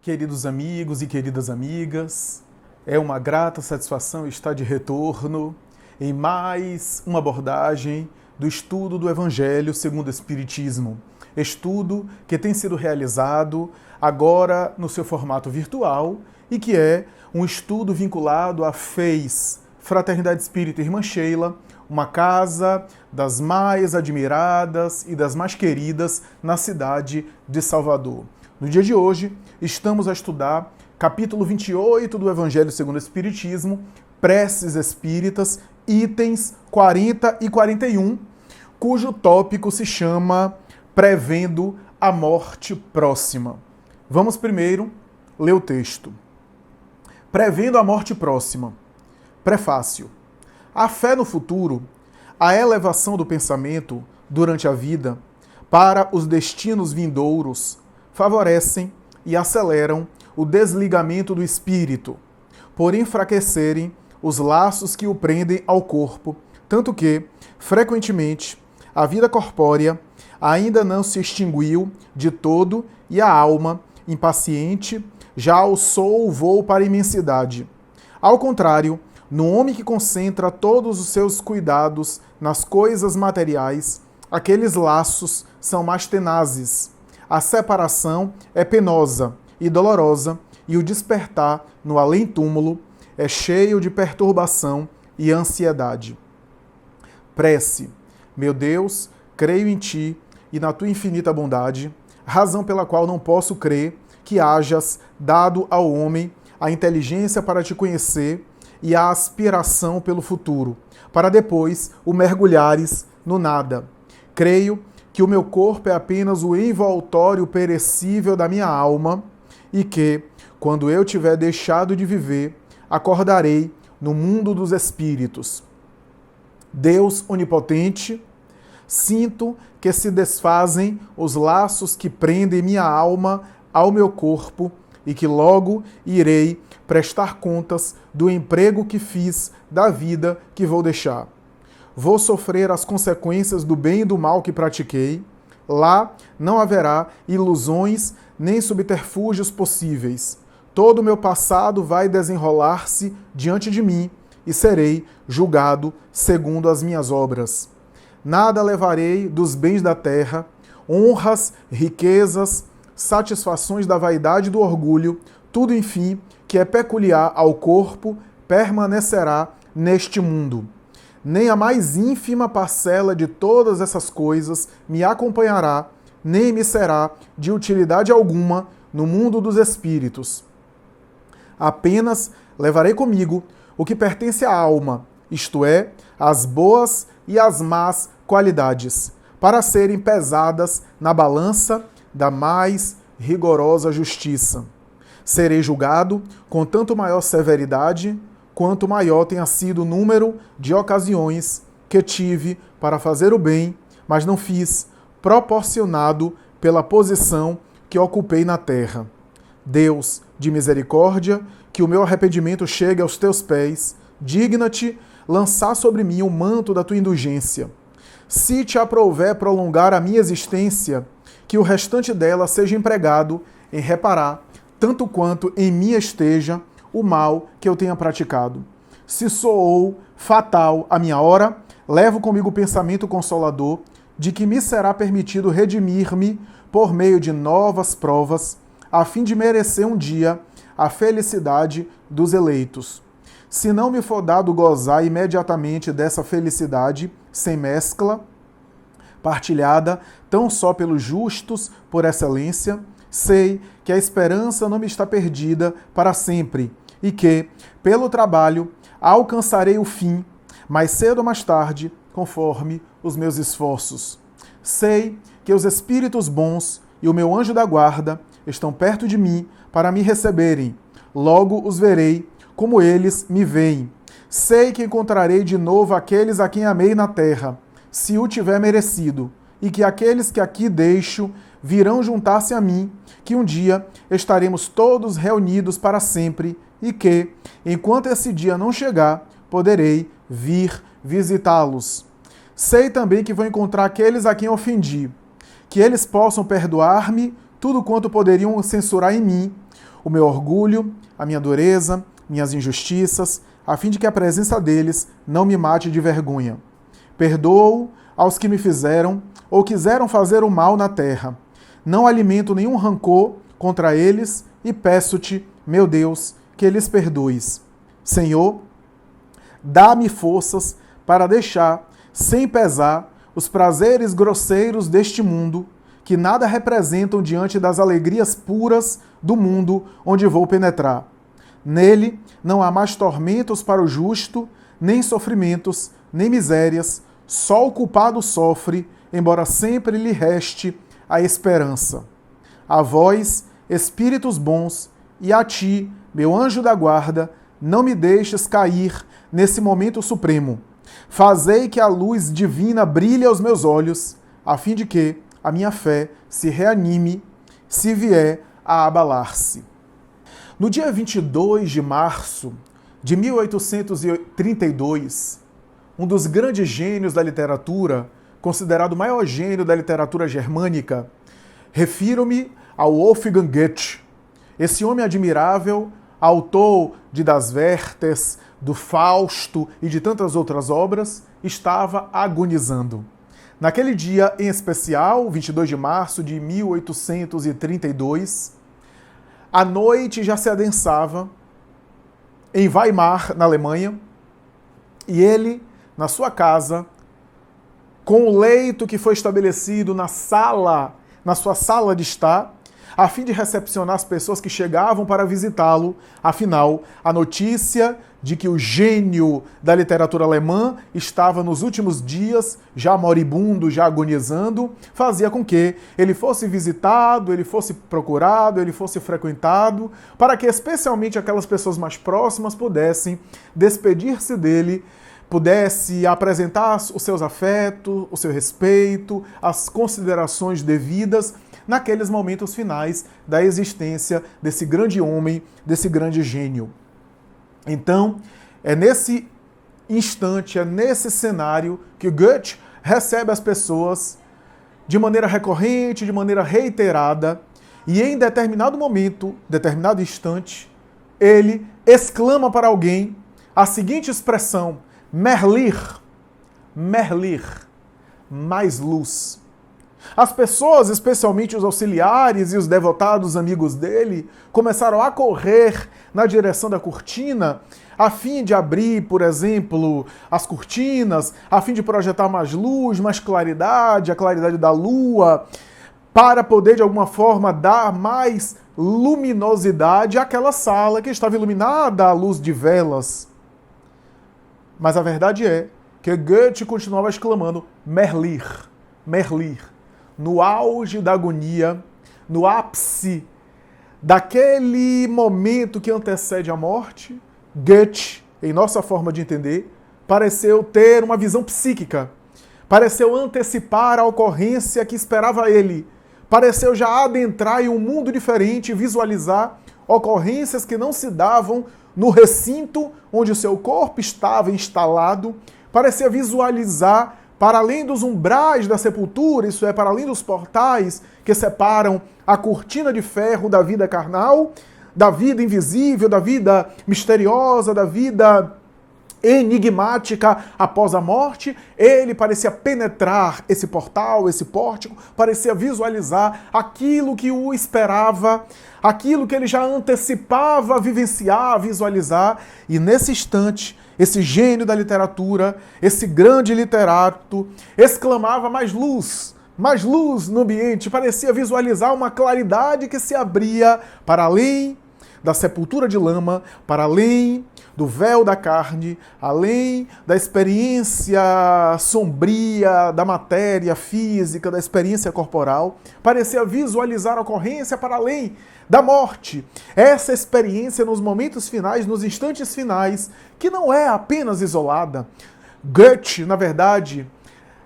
Queridos amigos e queridas amigas, é uma grata satisfação estar de retorno em mais uma abordagem do estudo do Evangelho segundo o Espiritismo. Estudo que tem sido realizado agora no seu formato virtual e que é um estudo vinculado à FEIS, Fraternidade Espírita Irmã Sheila, uma casa das mais admiradas e das mais queridas na cidade de Salvador. No dia de hoje, estamos a estudar capítulo 28 do Evangelho segundo o Espiritismo, Preces Espíritas, itens 40 e 41, cujo tópico se chama Prevendo a Morte Próxima. Vamos primeiro ler o texto. Prevendo a Morte Próxima. Prefácio. A fé no futuro, a elevação do pensamento durante a vida para os destinos vindouros, favorecem e aceleram o desligamento do espírito, por enfraquecerem os laços que o prendem ao corpo, tanto que, frequentemente, a vida corpórea ainda não se extinguiu de todo e a alma, impaciente, já alçou o voo para a imensidade. Ao contrário, no homem que concentra todos os seus cuidados nas coisas materiais, aqueles laços são mais tenazes. A separação é penosa e dolorosa e o despertar no além-túmulo é cheio de perturbação e ansiedade. Prece. Meu Deus, creio em Ti e na Tua infinita bondade, razão pela qual não posso crer que hajas dado ao homem a inteligência para Te conhecer e a aspiração pelo futuro, para depois o mergulhares no nada. Creio que o meu corpo é apenas o envoltório perecível da minha alma e que, quando eu tiver deixado de viver, acordarei no mundo dos espíritos. Deus onipotente, sinto que se desfazem os laços que prendem minha alma ao meu corpo e que logo irei prestar contas do emprego que fiz, da vida que vou deixar. Vou sofrer as consequências do bem e do mal que pratiquei. Lá não haverá ilusões nem subterfúgios possíveis. Todo o meu passado vai desenrolar-se diante de mim e serei julgado segundo as minhas obras. Nada levarei dos bens da terra, honras, riquezas, satisfações da vaidade e do orgulho, tudo, enfim, que é peculiar ao corpo, permanecerá neste mundo. Nem a mais ínfima parcela de todas essas coisas me acompanhará, nem me será de utilidade alguma no mundo dos espíritos. Apenas levarei comigo o que pertence à alma, isto é, as boas e as más qualidades, para serem pesadas na balança da mais rigorosa justiça. Serei julgado com tanto maior severidade quanto maior tenha sido o número de ocasiões que tive para fazer o bem, mas não fiz, proporcionado pela posição que ocupei na terra. Deus de misericórdia, que o meu arrependimento chegue aos teus pés, digna-te lançar sobre mim o manto da tua indulgência. Se te aprouver prolongar a minha existência, que o restante dela seja empregado em reparar, tanto quanto em mim esteja, o mal que eu tenha praticado. Se soou fatal a minha hora, levo comigo o pensamento consolador de que me será permitido redimir-me por meio de novas provas, a fim de merecer um dia a felicidade dos eleitos. Se não me for dado gozar imediatamente dessa felicidade, sem mescla, partilhada tão só pelos justos por excelência, sei que a esperança não me está perdida para sempre e que, pelo trabalho, alcançarei o fim, mais cedo ou mais tarde, conforme os meus esforços. Sei que os espíritos bons e o meu anjo da guarda estão perto de mim para me receberem. Logo os verei como eles me veem. Sei que encontrarei de novo aqueles a quem amei na terra, se o tiver merecido, e que aqueles que aqui deixo virão juntar-se a mim, que um dia estaremos todos reunidos para sempre e que, enquanto esse dia não chegar, poderei vir visitá-los. Sei também que vou encontrar aqueles a quem ofendi, que eles possam perdoar-me tudo quanto poderiam censurar em mim, o meu orgulho, a minha dureza, minhas injustiças, a fim de que a presença deles não me mate de vergonha. Perdoo aos que me fizeram ou quiseram fazer o mal na terra. Não alimento nenhum rancor contra eles e peço-te, meu Deus, que lhes perdoes. Senhor, dá-me forças para deixar, sem pesar, os prazeres grosseiros deste mundo, que nada representam diante das alegrias puras do mundo onde vou penetrar. Nele não há mais tormentos para o justo, nem sofrimentos, nem misérias. Só o culpado sofre, embora sempre lhe reste a esperança. A vós, espíritos bons, e a ti, meu anjo da guarda, não me deixes cair nesse momento supremo. Fazei que a luz divina brilhe aos meus olhos, a fim de que a minha fé se reanime, se vier a abalar-se. No dia 22 de março de 1832, um dos grandes gênios da literatura, considerado o maior gênio da literatura germânica, refiro-me ao Wolfgang Goethe. Esse homem admirável, autor de Das Werthers, do Fausto e de tantas outras obras, estava agonizando. Naquele dia em especial, 22 de março de 1832, a noite já se adensava em Weimar, na Alemanha, e ele, na sua casa, com o leito que foi estabelecido na sua sala de estar, a fim de recepcionar as pessoas que chegavam para visitá-lo. Afinal, a notícia de que o gênio da literatura alemã estava nos últimos dias, já moribundo, já agonizando, fazia com que ele fosse visitado, ele fosse procurado, ele fosse frequentado, para que especialmente aquelas pessoas mais próximas pudessem despedir-se dele, pudesse apresentar os seus afetos, o seu respeito, as considerações devidas naqueles momentos finais da existência desse grande homem, desse grande gênio. Então, é nesse instante, é nesse cenário que Goethe recebe as pessoas de maneira recorrente, de maneira reiterada, e em determinado momento, determinado instante, ele exclama para alguém a seguinte expressão: Merlir, Merlir, mais luz. As pessoas, especialmente os auxiliares e os devotados amigos dele, começaram a correr na direção da cortina, a fim de abrir, por exemplo, as cortinas, a fim de projetar mais luz, mais claridade, a claridade da lua, para poder, de alguma forma, dar mais luminosidade àquela sala que estava iluminada à luz de velas. Mas a verdade é que Goethe continuava exclamando Merlir, Merlir. No auge da agonia, no ápice daquele momento que antecede a morte, Goethe, em nossa forma de entender, pareceu ter uma visão psíquica, pareceu antecipar a ocorrência que esperava ele, pareceu já adentrar em um mundo diferente, visualizar ocorrências que não se davam no recinto onde o seu corpo estava instalado, parecia visualizar para além dos umbrais da sepultura, isso é, para além dos portais que separam a cortina de ferro da vida carnal, da vida invisível, da vida misteriosa, da vida enigmática após a morte, ele parecia penetrar esse portal, esse pórtico, parecia visualizar aquilo que o esperava, aquilo que ele já antecipava vivenciar, visualizar, e nesse instante, esse gênio da literatura, esse grande literato, exclamava mais luz no ambiente, parecia visualizar uma claridade que se abria para além da sepultura de lama, para além do véu da carne, além da experiência sombria da matéria física, da experiência corporal, parecia visualizar a ocorrência para além da morte. Essa experiência nos momentos finais, nos instantes finais, que não é apenas isolada. Goethe, na verdade,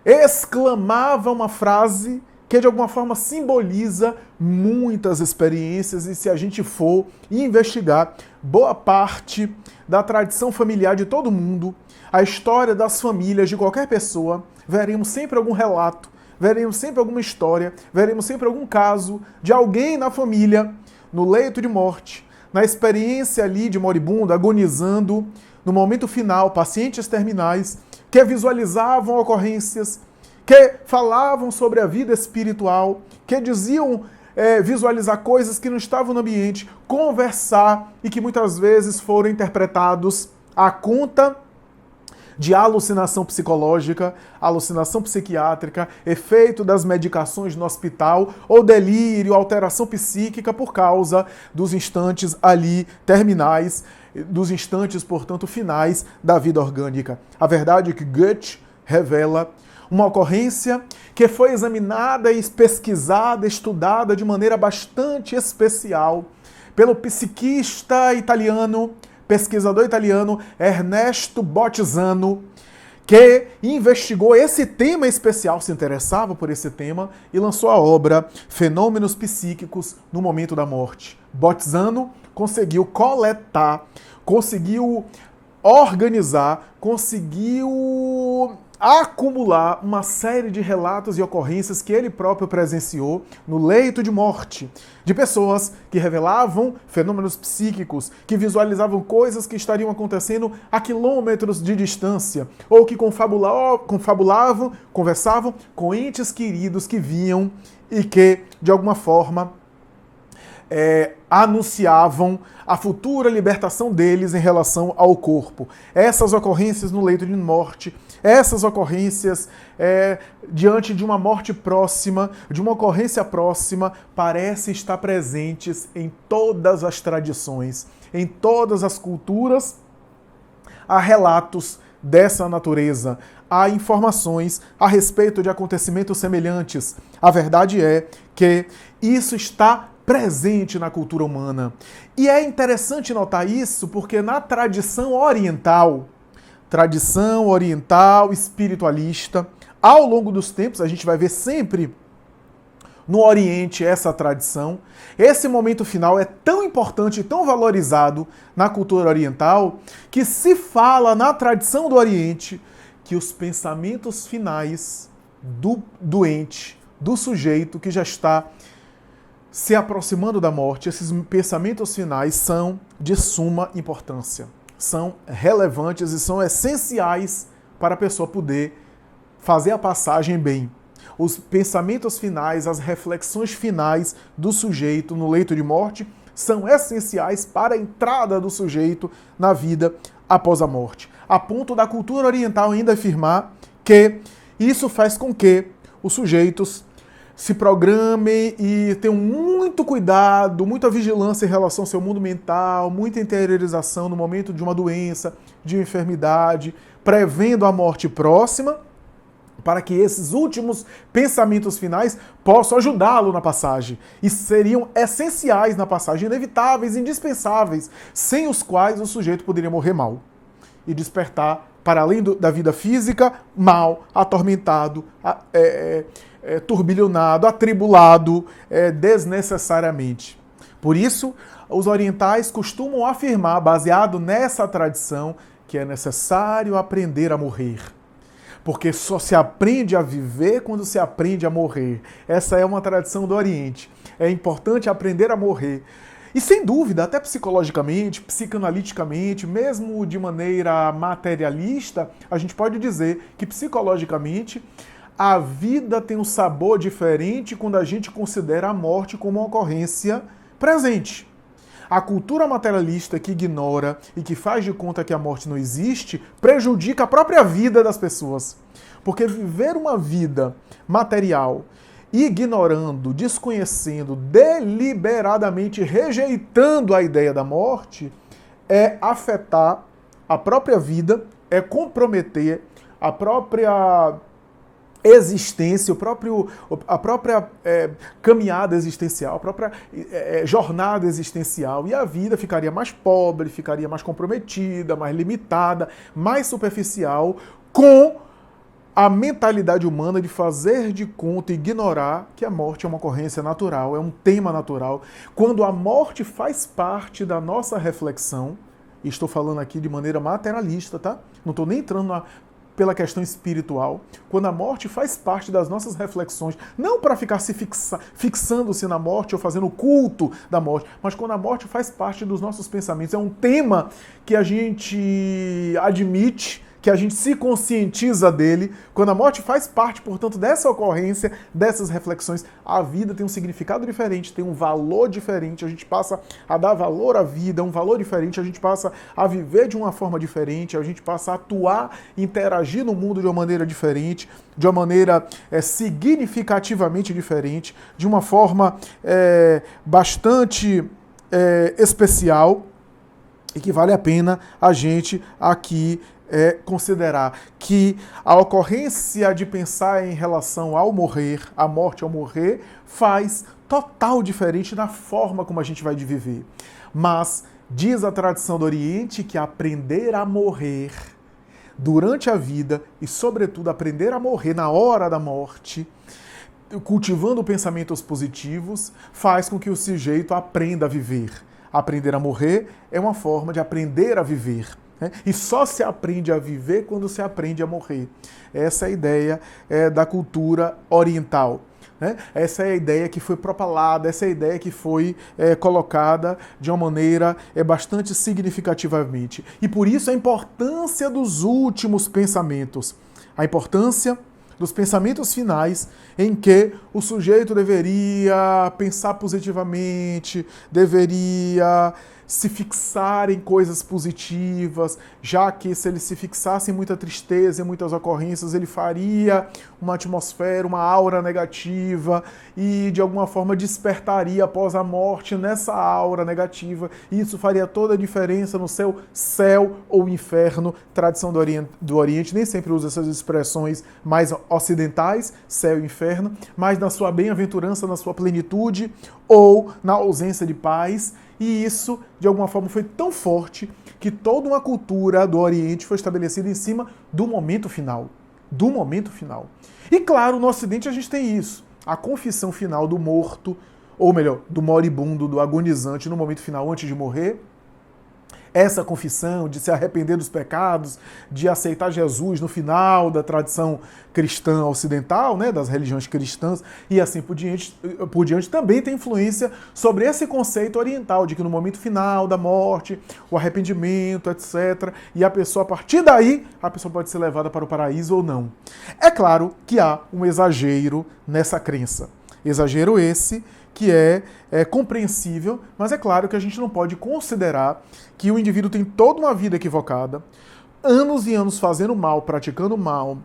exclamava uma frase que de alguma forma simboliza muitas experiências, e se a gente for investigar boa parte da tradição familiar de todo mundo, a história das famílias de qualquer pessoa, veremos sempre algum relato, veremos sempre alguma história, veremos sempre algum caso de alguém na família no leito de morte, na experiência ali de moribundo, agonizando, no momento final, pacientes terminais, que visualizavam ocorrências, que falavam sobre a vida espiritual, que diziam visualizar coisas que não estavam no ambiente, conversar e que muitas vezes foram interpretados à conta de alucinação psicológica, alucinação psiquiátrica, efeito das medicações no hospital ou delírio, alteração psíquica por causa dos instantes ali terminais, dos instantes, portanto, finais da vida orgânica. A verdade é que Goethe revela uma ocorrência que foi examinada e pesquisada, estudada de maneira bastante especial pelo psiquista italiano, pesquisador italiano Ernesto Bottizzano, que investigou esse tema especial, se interessava por esse tema e lançou a obra Fenômenos Psíquicos no Momento da Morte. Bottizzano conseguiu coletar, conseguiu organizar, conseguiu acumular uma série de relatos e ocorrências que ele próprio presenciou no leito de morte, de pessoas que revelavam fenômenos psíquicos, que visualizavam coisas que estariam acontecendo a quilômetros de distância, ou que confabulavam, conversavam com entes queridos que vinham e que, de alguma forma, anunciavam a futura libertação deles em relação ao corpo. Essas ocorrências no leito de morte, essas ocorrências diante de uma morte próxima, de uma ocorrência próxima, parecem estar presentes em todas as tradições, em todas as culturas. Há relatos dessa natureza, há informações a respeito de acontecimentos semelhantes. A verdade é que isso está presente na cultura humana. E é interessante notar isso porque na tradição oriental espiritualista, ao longo dos tempos, a gente vai ver sempre no Oriente essa tradição. Esse momento final é tão importante e tão valorizado na cultura oriental que se fala na tradição do Oriente que os pensamentos finais do doente, do sujeito que já está se aproximando da morte, esses pensamentos finais são de suma importância, são relevantes e são essenciais para a pessoa poder fazer a passagem bem. Os pensamentos finais, as reflexões finais do sujeito no leito de morte são essenciais para a entrada do sujeito na vida após a morte. A ponto da cultura oriental ainda afirmar que isso faz com que os sujeitos se programem e tenham muito cuidado, muita vigilância em relação ao seu mundo mental, muita interiorização no momento de uma doença, de uma enfermidade, prevendo a morte próxima, para que esses últimos pensamentos finais possam ajudá-lo na passagem. E seriam essenciais na passagem, inevitáveis, indispensáveis, sem os quais o sujeito poderia morrer mal e despertar, para além da vida física, mal, atormentado, turbilhonado, atribulado desnecessariamente. Por isso, os orientais costumam afirmar, baseado nessa tradição, que é necessário aprender a morrer. Porque só se aprende a viver quando se aprende a morrer. Essa é uma tradição do Oriente. É importante aprender a morrer. E sem dúvida, até psicologicamente, psicanaliticamente, mesmo de maneira materialista, a gente pode dizer que psicologicamente a vida tem um sabor diferente quando a gente considera a morte como uma ocorrência presente. A cultura materialista que ignora e que faz de conta que a morte não existe prejudica a própria vida das pessoas. Porque viver uma vida material ignorando, desconhecendo, deliberadamente rejeitando a ideia da morte é afetar a própria vida, é comprometer a própria existência, a própria caminhada existencial, a própria jornada existencial, e a vida ficaria mais pobre, ficaria mais comprometida, mais limitada, mais superficial, com a mentalidade humana de fazer de conta e ignorar que a morte é uma ocorrência natural, é um tema natural. Quando a morte faz parte da nossa reflexão, e estou falando aqui de maneira materialista, tá? Não estou nem entrando pela questão espiritual, quando a morte faz parte das nossas reflexões, não para ficar fixando-se na morte ou fazendo culto da morte, mas quando a morte faz parte dos nossos pensamentos. É um tema que a gente admite, que a gente se conscientiza dele. Quando a morte faz parte, portanto, dessa ocorrência, dessas reflexões, a vida tem um significado diferente, tem um valor diferente, a gente passa a dar valor à vida, um valor diferente, a gente passa a viver de uma forma diferente, a gente passa a atuar, interagir no mundo de uma maneira diferente, de uma maneira significativamente diferente, de uma forma bastante especial, e que vale a pena a gente aqui considerar que a ocorrência de pensar em relação ao morrer, a morte ao morrer, faz total diferente na forma como a gente vai viver. Mas diz a tradição do Oriente que aprender a morrer durante a vida e, sobretudo, aprender a morrer na hora da morte, cultivando pensamentos positivos, faz com que o sujeito aprenda a viver. Aprender a morrer é uma forma de aprender a viver. E só se aprende a viver quando se aprende a morrer. Essa é a ideia da cultura oriental. Essa é a ideia que foi propalada, essa é a ideia que foi colocada de uma maneira bastante significativamente. E por isso a importância dos últimos pensamentos. A importância dos pensamentos finais em que o sujeito deveria pensar positivamente, deveria se fixar em coisas positivas, já que se ele se fixasse em muita tristeza, em muitas ocorrências, ele faria uma atmosfera, uma aura negativa e de alguma forma despertaria após a morte nessa aura negativa, e isso faria toda a diferença no seu céu ou inferno. Tradição do Oriente nem sempre usa essas expressões mais ocidentais, céu e inferno, mas na sua bem-aventurança, na sua plenitude ou na ausência de paz. E isso, de alguma forma, foi tão forte que toda uma cultura do Oriente foi estabelecida em cima do momento final. Do momento final. E claro, no Ocidente a gente tem isso. A confissão final do morto, ou melhor, do moribundo, do agonizante no momento final antes de morrer. Essa confissão de se arrepender dos pecados, de aceitar Jesus no final da tradição cristã ocidental, das religiões cristãs, e assim por diante também tem influência sobre esse conceito oriental, de que no momento final da morte, o arrependimento, etc., e a pessoa, a partir daí, a pessoa pode ser levada para o paraíso ou não. É claro que há um exagero nessa crença. Exagero esse que é compreensível, mas é claro que a gente não pode considerar que o indivíduo tem toda uma vida equivocada, anos e anos fazendo mal, praticando mal,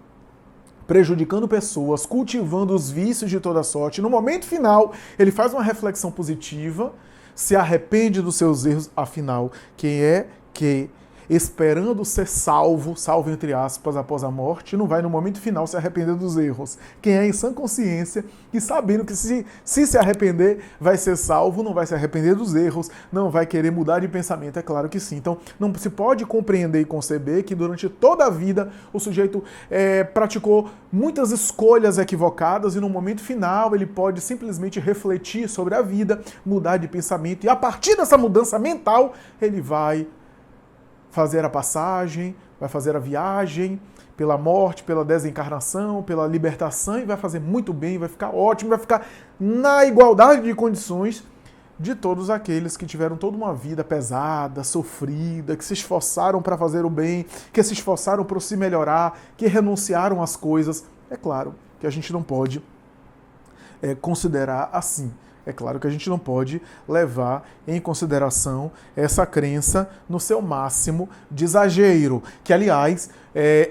prejudicando pessoas, cultivando os vícios de toda sorte. No momento final, ele faz uma reflexão positiva, se arrepende dos seus erros, afinal, quem é que, esperando ser salvo entre aspas, após a morte, não vai no momento final se arrepender dos erros. Quem é em sã consciência e sabendo que se arrepender vai ser salvo, não vai se arrepender dos erros, não vai querer mudar de pensamento, é claro que sim. Então não se pode compreender e conceber que durante toda a vida o sujeito praticou muitas escolhas equivocadas e no momento final ele pode simplesmente refletir sobre a vida, mudar de pensamento e a partir dessa mudança mental ele vai fazer a passagem, vai fazer a viagem pela morte, pela desencarnação, pela libertação e vai fazer muito bem, vai ficar ótimo, vai ficar na igualdade de condições de todos aqueles que tiveram toda uma vida pesada, sofrida, que se esforçaram para fazer o bem, que se esforçaram para se melhorar, que renunciaram às coisas. É claro que a gente não pode considerar assim. É claro que a gente não pode levar em consideração essa crença no seu máximo de exagero, que, aliás,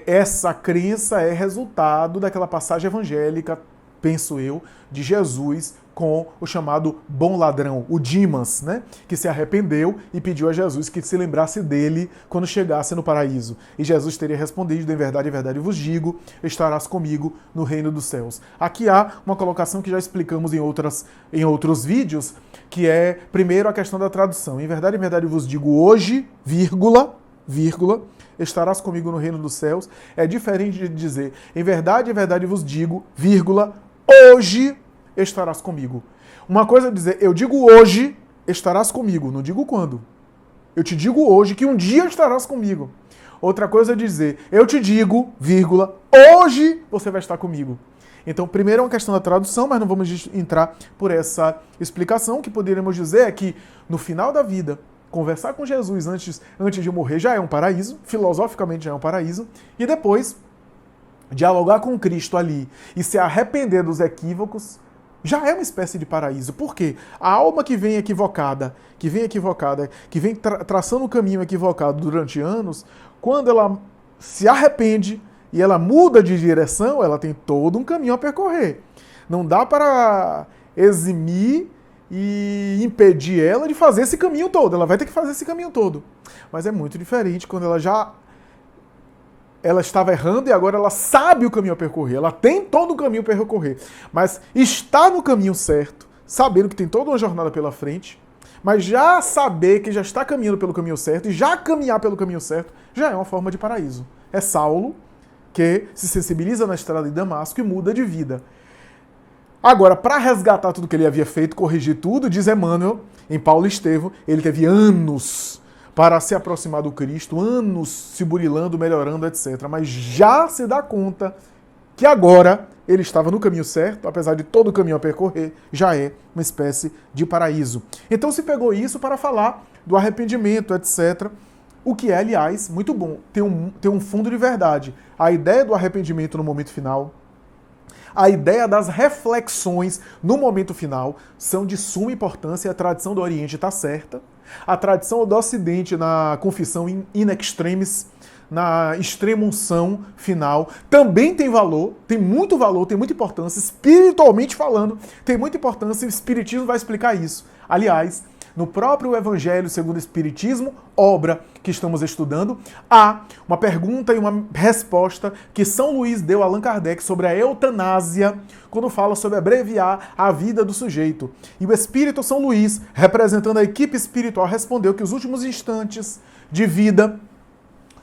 essa crença é resultado daquela passagem evangélica, penso eu, de Jesus com o chamado bom ladrão, o Dimas, que se arrependeu e pediu a Jesus que se lembrasse dele quando chegasse no paraíso. E Jesus teria respondido, em verdade vos digo, estarás comigo no reino dos céus. Aqui há uma colocação que já explicamos em outros vídeos, que é, primeiro, a questão da tradução. Em verdade vos digo hoje, vírgula, estarás comigo no reino dos céus. É diferente de dizer, em verdade vos digo, vírgula, hoje estarás comigo. Uma coisa é dizer, eu digo hoje estarás comigo, não digo quando. Eu te digo hoje que um dia estarás comigo. Outra coisa é dizer, eu te digo, vírgula, hoje você vai estar comigo. Então, primeiro é uma questão da tradução, mas não vamos entrar por essa explicação. O que poderíamos dizer é que, no final da vida, conversar com Jesus antes de morrer já é um paraíso, filosoficamente já é um paraíso, e depois, dialogar com Cristo ali e se arrepender dos equívocos, já é uma espécie de paraíso. Por quê? A alma que vem equivocada, que vem traçando um caminho equivocado durante anos, quando ela se arrepende e ela muda de direção, ela tem todo um caminho a percorrer. Não dá para eximir e impedir ela de fazer esse caminho todo. Ela vai ter que fazer esse caminho todo. Mas é muito diferente quando ela estava errando e agora ela sabe o caminho a percorrer. Ela tem todo o caminho a percorrer. Mas está no caminho certo, sabendo que tem toda uma jornada pela frente, mas já saber que já está caminhando pelo caminho certo e já caminhar pelo caminho certo, já é uma forma de paraíso. É Saulo que se sensibiliza na estrada de Damasco e muda de vida. Agora, para resgatar tudo que ele havia feito, corrigir tudo, diz Emmanuel, em Paulo Estevão, ele teve anos para se aproximar do Cristo, anos se burilando, melhorando, etc. Mas já se dá conta que agora ele estava no caminho certo, apesar de todo o caminho a percorrer, já é uma espécie de paraíso. Então se pegou isso para falar do arrependimento, etc., o que é, aliás, muito bom. Tem um fundo de verdade. A ideia do arrependimento no momento final, a ideia das reflexões no momento final são de suma importância e a tradição do Oriente está certa. A tradição do Ocidente na confissão in extremis, na extrema-unção final, também tem valor, tem muito valor, tem muita importância, espiritualmente falando, tem muita importância e o Espiritismo vai explicar isso. Aliás, no próprio Evangelho segundo o Espiritismo, obra que estamos estudando, há uma pergunta e uma resposta que São Luís deu a Allan Kardec sobre a eutanásia, quando fala sobre abreviar a vida do sujeito. E o Espírito São Luís, representando a equipe espiritual, respondeu que os últimos instantes de vida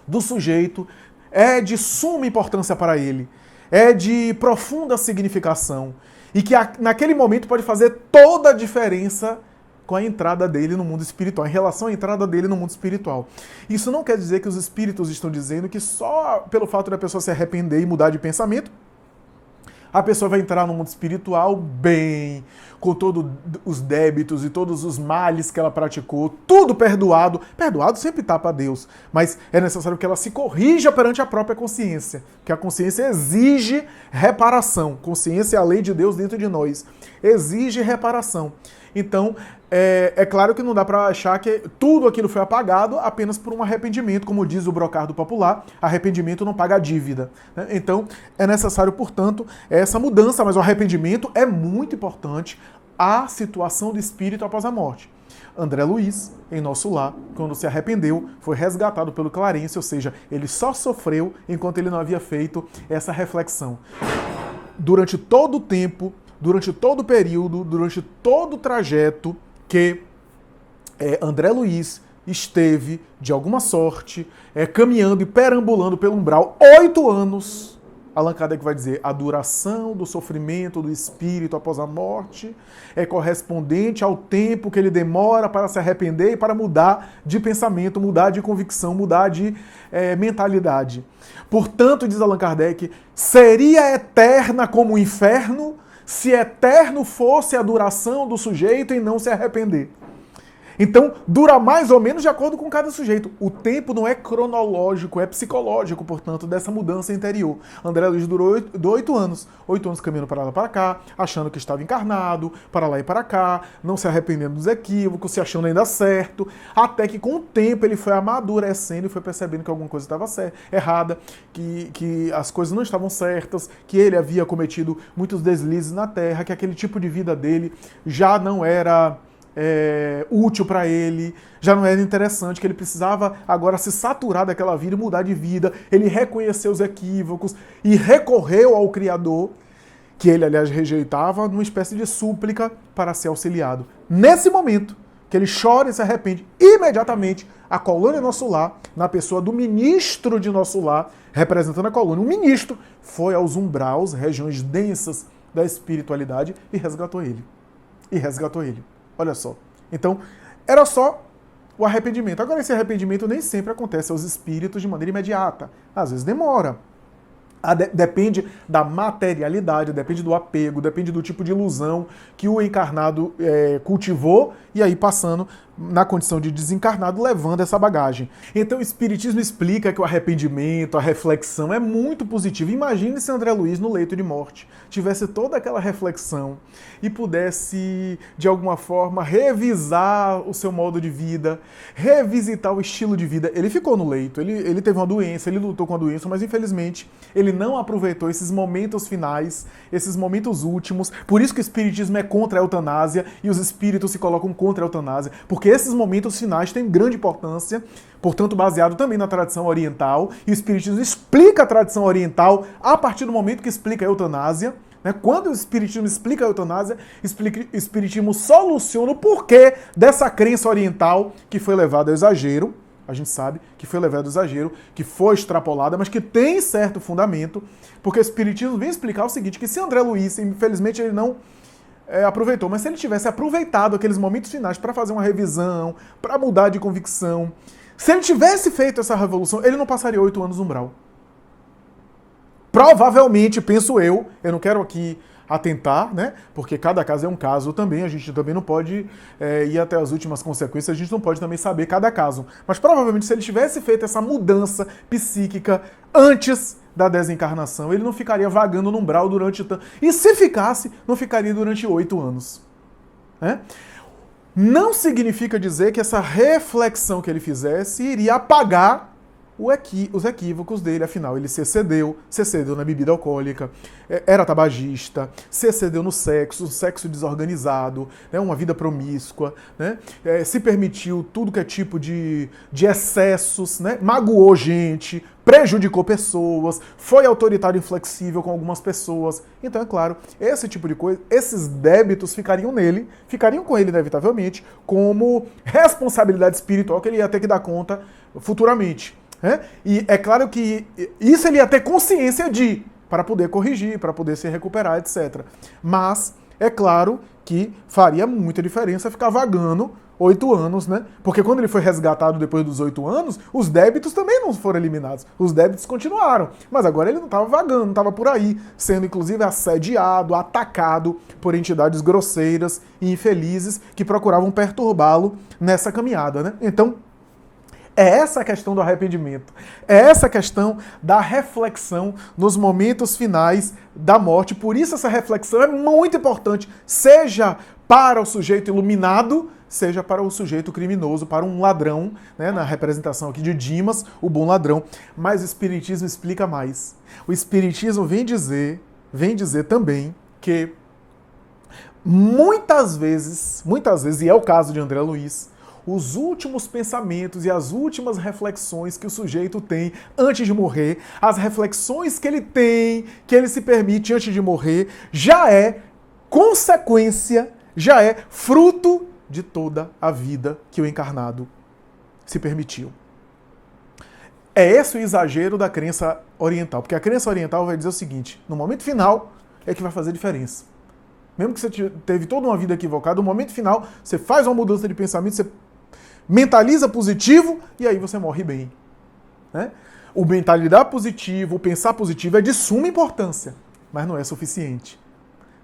do sujeito é de suma importância para ele, é de profunda significação, e que naquele momento pode fazer toda a diferença com a entrada dele no mundo espiritual, em relação à entrada dele no mundo espiritual. Isso não quer dizer que os espíritos estão dizendo que só pelo fato da pessoa se arrepender e mudar de pensamento, a pessoa vai entrar no mundo espiritual bem, com todos os débitos e todos os males que ela praticou, tudo perdoado. Perdoado sempre está para Deus, mas é necessário que ela se corrija perante a própria consciência, que a consciência exige reparação. Consciência é a lei de Deus dentro de nós, exige reparação. Então, é claro que não dá para achar que tudo aquilo foi apagado apenas por um arrependimento, como diz o brocardo popular, arrependimento não paga a dívida, né? Então, é necessário, portanto, essa mudança, mas o arrependimento é muito importante à situação do espírito após a morte. André Luiz, em Nosso Lar, quando se arrependeu, foi resgatado pelo Clarence, ou seja, ele só sofreu enquanto ele não havia feito essa reflexão. Durante todo o tempo, durante todo o período, durante todo o trajeto que André Luiz esteve, de alguma sorte, caminhando e perambulando pelo umbral, 8 anos, Allan Kardec vai dizer, a duração do sofrimento do espírito após a morte é correspondente ao tempo que ele demora para se arrepender e para mudar de pensamento, mudar de convicção, mudar de mentalidade. Portanto, diz Allan Kardec, seria eterna como o inferno se eterno fosse a duração do sujeito em não se arrepender. Então, dura mais ou menos de acordo com cada sujeito. O tempo não é cronológico, é psicológico, portanto, dessa mudança interior. André Luiz durou 8 anos. 8 anos caminhando para lá e para cá, achando que estava encarnado, para lá e para cá, não se arrependendo dos equívocos, se achando ainda certo, até que com o tempo ele foi amadurecendo e foi percebendo que alguma coisa estava errada, que as coisas não estavam certas, que ele havia cometido muitos deslizes na Terra, que aquele tipo de vida dele já não era útil para ele, já não era interessante, que ele precisava agora se saturar daquela vida e mudar de vida. Ele reconheceu os equívocos e recorreu ao Criador, que ele, aliás, rejeitava, numa espécie de súplica para ser auxiliado. Nesse momento que ele chora e se arrepende, imediatamente a colônia Nosso Lar, na pessoa do ministro de Nosso Lar, representando a colônia, o ministro foi aos umbrais, regiões densas da espiritualidade e resgatou ele. Olha só. Então, era só o arrependimento. Agora, esse arrependimento nem sempre acontece aos espíritos de maneira imediata. Às vezes demora. Depende da materialidade, depende do apego, depende do tipo de ilusão que o encarnado cultivou e aí passando na condição de desencarnado, levando essa bagagem. Então o Espiritismo explica que o arrependimento, a reflexão é muito positivo. Imagine se André Luiz, no leito de morte, tivesse toda aquela reflexão e pudesse, de alguma forma, revisar o seu modo de vida, revisitar o estilo de vida. Ele ficou no leito, ele teve uma doença, ele lutou com a doença, mas infelizmente ele não aproveitou esses momentos finais, esses momentos últimos. Por isso que o Espiritismo é contra a eutanásia e os espíritos se colocam contra a eutanásia, porque esses momentos finais têm grande importância, portanto baseado também na tradição oriental, e o Espiritismo explica a tradição oriental a partir do momento que explica a eutanásia. Quando o Espiritismo explica a eutanásia, o Espiritismo soluciona o porquê dessa crença oriental que foi levada ao exagero. A gente sabe que foi levado ao exagero, que foi extrapolada, mas que tem certo fundamento, porque o Espiritismo vem explicar o seguinte, que se André Luiz, infelizmente ele não aproveitou, mas se ele tivesse aproveitado aqueles momentos finais para fazer uma revisão, para mudar de convicção, se ele tivesse feito essa revolução, ele não passaria 8 anos no umbral. Provavelmente, penso eu não quero aqui atentar, né? Porque cada caso é um caso também, a gente também não pode ir até as últimas consequências, a gente não pode também saber cada caso. Mas provavelmente se ele tivesse feito essa mudança psíquica antes da desencarnação, ele não ficaria vagando no umbral durante tanto... E se ficasse, não ficaria durante 8 anos. Né? Não significa dizer que essa reflexão que ele fizesse iria apagar os equívocos dele, afinal, ele se excedeu na bebida alcoólica, era tabagista, se excedeu no sexo desorganizado, né, uma vida promíscua, né, se permitiu tudo que é tipo de excessos, né, magoou gente, prejudicou pessoas, foi autoritário e inflexível com algumas pessoas. Então, é claro, esse tipo de coisa, esses débitos ficariam com ele, inevitavelmente, como responsabilidade espiritual que ele ia ter que dar conta futuramente. E é claro que isso ele ia ter consciência para poder corrigir, para poder se recuperar, etc. Mas é claro que faria muita diferença ficar vagando 8 anos, né? Porque quando ele foi resgatado depois dos 8 anos, os débitos também não foram eliminados. Os débitos continuaram. Mas agora ele não estava vagando, não estava por aí, sendo inclusive assediado, atacado por entidades grosseiras e infelizes que procuravam perturbá-lo nessa caminhada, né? Então, é essa a questão do arrependimento. É essa a questão da reflexão nos momentos finais da morte. Por isso essa reflexão é muito importante, seja para o sujeito iluminado, seja para o sujeito criminoso, para um ladrão, né, na representação aqui de Dimas, o bom ladrão. Mas o Espiritismo explica mais. O Espiritismo vem dizer também que muitas vezes, e é o caso de André Luiz, os últimos pensamentos e as últimas reflexões que o sujeito tem antes de morrer, as reflexões que ele tem, que ele se permite antes de morrer, já é consequência, já é fruto de toda a vida que o encarnado se permitiu. É esse o exagero da crença oriental, porque a crença oriental vai dizer o seguinte, no momento final é que vai fazer diferença. Mesmo que você teve toda uma vida equivocada, no momento final você faz uma mudança de pensamento, você mentaliza positivo e aí você morre bem. Né? O mentalidade positivo, o pensar positivo é de suma importância, mas não é suficiente.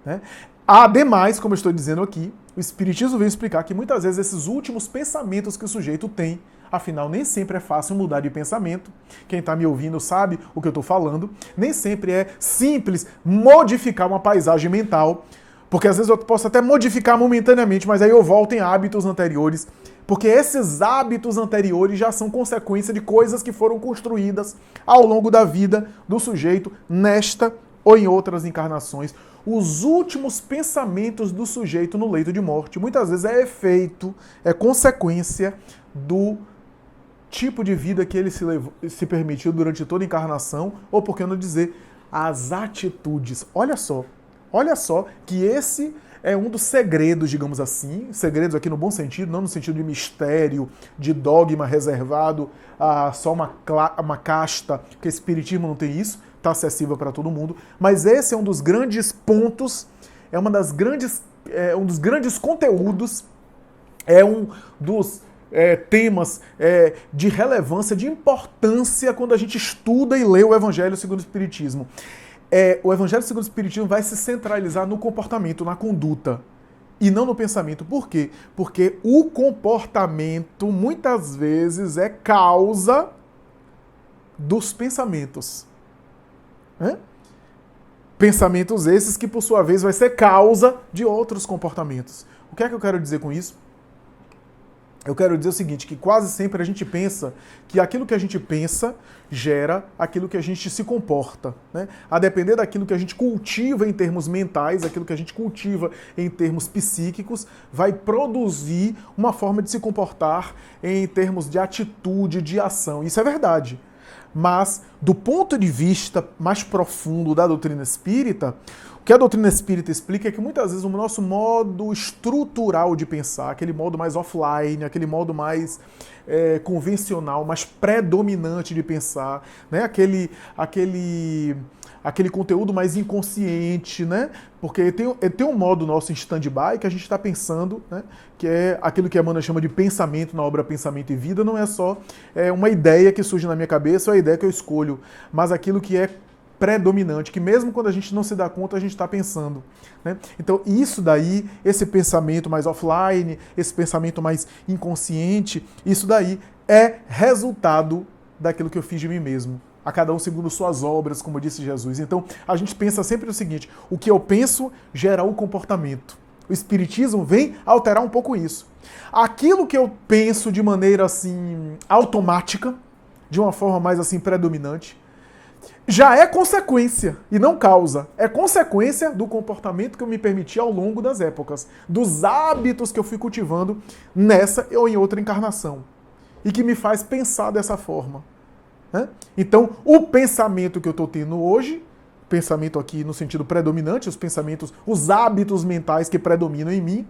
Né? Ademais, como eu estou dizendo aqui, o Espiritismo vem explicar que muitas vezes esses últimos pensamentos que o sujeito tem, afinal nem sempre é fácil mudar de pensamento, quem está me ouvindo sabe o que eu estou falando, nem sempre é simples modificar uma paisagem mental, porque às vezes eu posso até modificar momentaneamente, mas aí eu volto em hábitos anteriores, porque esses hábitos anteriores já são consequência de coisas que foram construídas ao longo da vida do sujeito, nesta ou em outras encarnações. Os últimos pensamentos do sujeito no leito de morte, muitas vezes é efeito, é consequência do tipo de vida que ele se permitiu durante toda a encarnação, ou por que não dizer, as atitudes. Olha só que esse é um dos segredos, digamos assim, segredos aqui no bom sentido, não no sentido de mistério, de dogma reservado a só uma casta, porque o Espiritismo não tem isso, está acessível para todo mundo, mas esse é um dos grandes pontos, um dos grandes conteúdos, é um dos temas de relevância, de importância quando a gente estuda e lê o Evangelho segundo o Espiritismo. O Evangelho segundo o Espiritismo vai se centralizar no comportamento, na conduta, e não no pensamento. Por quê? Porque o comportamento, muitas vezes, é causa dos pensamentos. Pensamentos esses que, por sua vez, vai ser causa de outros comportamentos. O que é que eu quero dizer com isso? Eu quero dizer o seguinte, que quase sempre a gente pensa que aquilo que a gente pensa gera aquilo que a gente se comporta, né? A depender daquilo que a gente cultiva em termos mentais, aquilo que a gente cultiva em termos psíquicos, vai produzir uma forma de se comportar em termos de atitude, de ação. Isso é verdade. Mas, do ponto de vista mais profundo da doutrina espírita, o que a doutrina espírita explica é que muitas vezes o nosso modo estrutural de pensar, aquele modo mais offline, aquele modo mais convencional, mais predominante de pensar, né? Aquele conteúdo mais inconsciente, né? Porque tem um modo nosso em stand-by que a gente está pensando, né? Que é aquilo que a Emmanuel chama de pensamento na obra Pensamento e Vida, não é só uma ideia que surge na minha cabeça ou a ideia que eu escolho, mas aquilo que é predominante, que mesmo quando a gente não se dá conta, a gente está pensando, né? Então, isso daí, esse pensamento mais offline, esse pensamento mais inconsciente, isso daí é resultado daquilo que eu fiz de mim mesmo. A cada um segundo suas obras, como disse Jesus. Então, a gente pensa sempre o seguinte, o que eu penso gera o comportamento. O Espiritismo vem alterar um pouco isso. Aquilo que eu penso de maneira, assim, automática, de uma forma mais, assim, predominante, já é consequência e não causa. É consequência do comportamento que eu me permiti ao longo das épocas, dos hábitos que eu fui cultivando nessa ou em outra encarnação. E que me faz pensar dessa forma. Então, o pensamento que eu estou tendo hoje, pensamento aqui no sentido predominante, os pensamentos, os hábitos mentais que predominam em mim,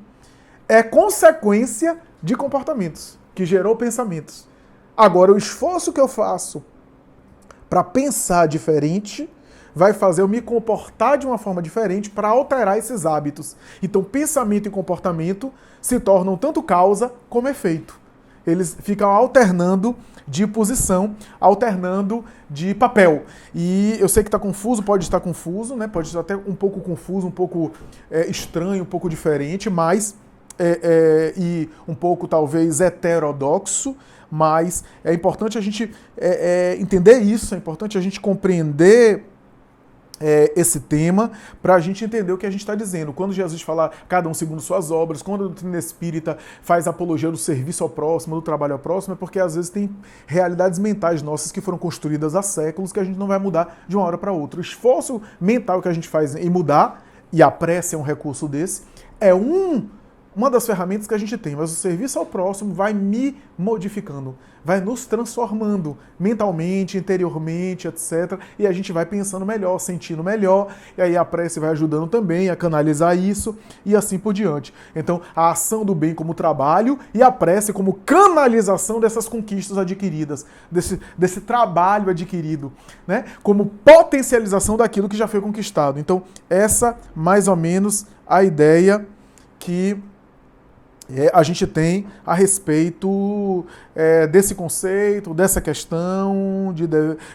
é consequência de comportamentos, que gerou pensamentos. Agora, o esforço que eu faço para pensar diferente vai fazer eu me comportar de uma forma diferente para alterar esses hábitos. Então, pensamento e comportamento se tornam tanto causa como efeito. Eles ficam alternando de posição, alternando de papel. E eu sei que está confuso, pode estar confuso, né? Pode estar até um pouco confuso, um pouco estranho, um pouco diferente, mas e um pouco talvez heterodoxo, mas é importante a gente entender isso, é importante a gente compreender esse tema, para a gente entender o que a gente está dizendo. Quando Jesus fala cada um segundo suas obras, quando a doutrina espírita faz apologia do serviço ao próximo, do trabalho ao próximo, é porque às vezes tem realidades mentais nossas que foram construídas há séculos que a gente não vai mudar de uma hora para outra. O esforço mental que a gente faz em mudar, e a prece é um recurso desse, é uma das ferramentas que a gente tem, mas o serviço ao próximo vai me modificando, vai nos transformando mentalmente, interiormente, etc. E a gente vai pensando melhor, sentindo melhor, e aí a prece vai ajudando também a canalizar isso e assim por diante. Então, a ação do bem como trabalho e a prece como canalização dessas conquistas adquiridas, desse trabalho adquirido, né? Como potencialização daquilo que já foi conquistado. Então, essa mais ou menos a ideia que a gente tem a respeito desse conceito, dessa questão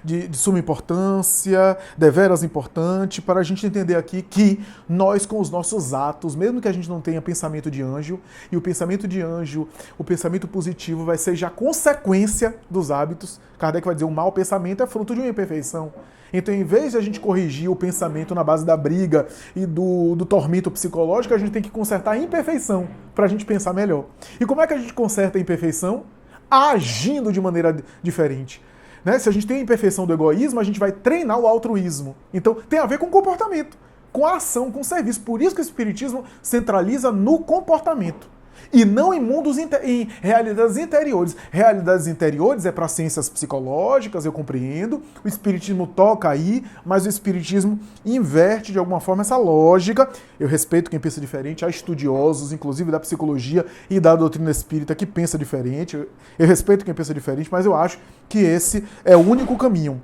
de suma importância, deveras importante, para a gente entender aqui que nós, com os nossos atos, mesmo que a gente não tenha pensamento de anjo, e o pensamento de anjo, o pensamento positivo vai ser já consequência dos hábitos. Kardec vai dizer, o mau pensamento é fruto de uma imperfeição. Então, em vez de a gente corrigir o pensamento na base da briga e do tormento psicológico, a gente tem que consertar a imperfeição para a gente pensar melhor. E como é que a gente conserta a imperfeição? Agindo de maneira diferente. Né? Se a gente tem a imperfeição do egoísmo, a gente vai treinar o altruísmo. Então, tem a ver com comportamento, com a ação, com o serviço. Por isso que o Espiritismo centraliza no comportamento. E não em em realidades interiores. Realidades interiores é para ciências psicológicas, eu compreendo. O Espiritismo toca aí, mas o Espiritismo inverte de alguma forma essa lógica. Eu respeito quem pensa diferente, há estudiosos, inclusive da psicologia e da doutrina espírita, que pensa diferente. Eu respeito quem pensa diferente, mas eu acho que esse é o único caminho.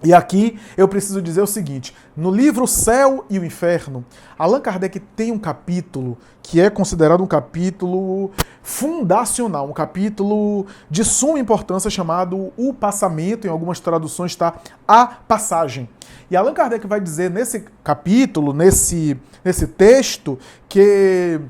E aqui eu preciso dizer o seguinte, no livro O Céu e o Inferno, Allan Kardec tem um capítulo que é considerado um capítulo fundacional, um capítulo de suma importância chamado O Passamento, em algumas traduções está A Passagem. E Allan Kardec vai dizer nesse capítulo, nesse texto, que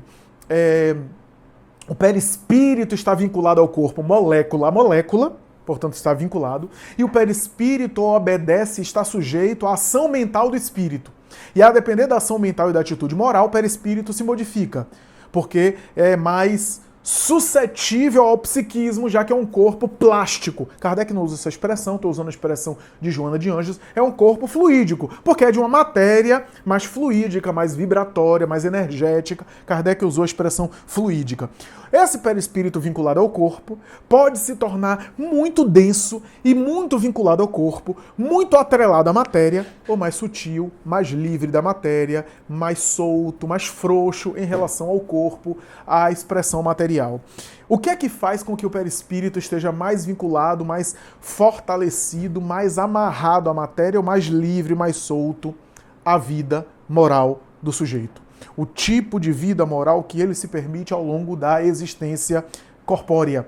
o perispírito está vinculado ao corpo molécula a molécula, portanto está vinculado, e o perispírito obedece, está sujeito à ação mental do espírito. E a depender da ação mental e da atitude moral, o perispírito se modifica, porque é mais suscetível ao psiquismo, já que é um corpo plástico. Kardec não usa essa expressão, estou usando a expressão de Joana de Anjos, é um corpo fluídico, porque é de uma matéria mais fluídica, mais vibratória, mais energética. Kardec usou a expressão fluídica. Esse perispírito vinculado ao corpo pode se tornar muito denso e muito vinculado ao corpo, muito atrelado à matéria, ou mais sutil, mais livre da matéria, mais solto, mais frouxo em relação ao corpo, à expressão material. O que é que faz com que o perispírito esteja mais vinculado, mais fortalecido, mais amarrado à matéria, ou mais livre, mais solto à vida moral do sujeito? O tipo de vida moral que ele se permite ao longo da existência corpórea.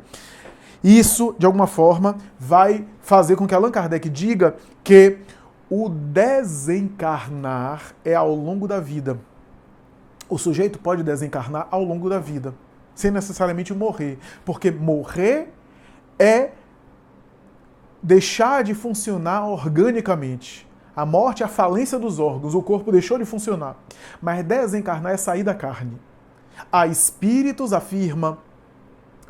Isso, de alguma forma, vai fazer com que Allan Kardec diga que o desencarnar é ao longo da vida. O sujeito pode desencarnar ao longo da vida, sem necessariamente morrer, porque morrer é deixar de funcionar organicamente. A morte é a falência dos órgãos, o corpo deixou de funcionar. Mas desencarnar é sair da carne. Há espíritos, afirma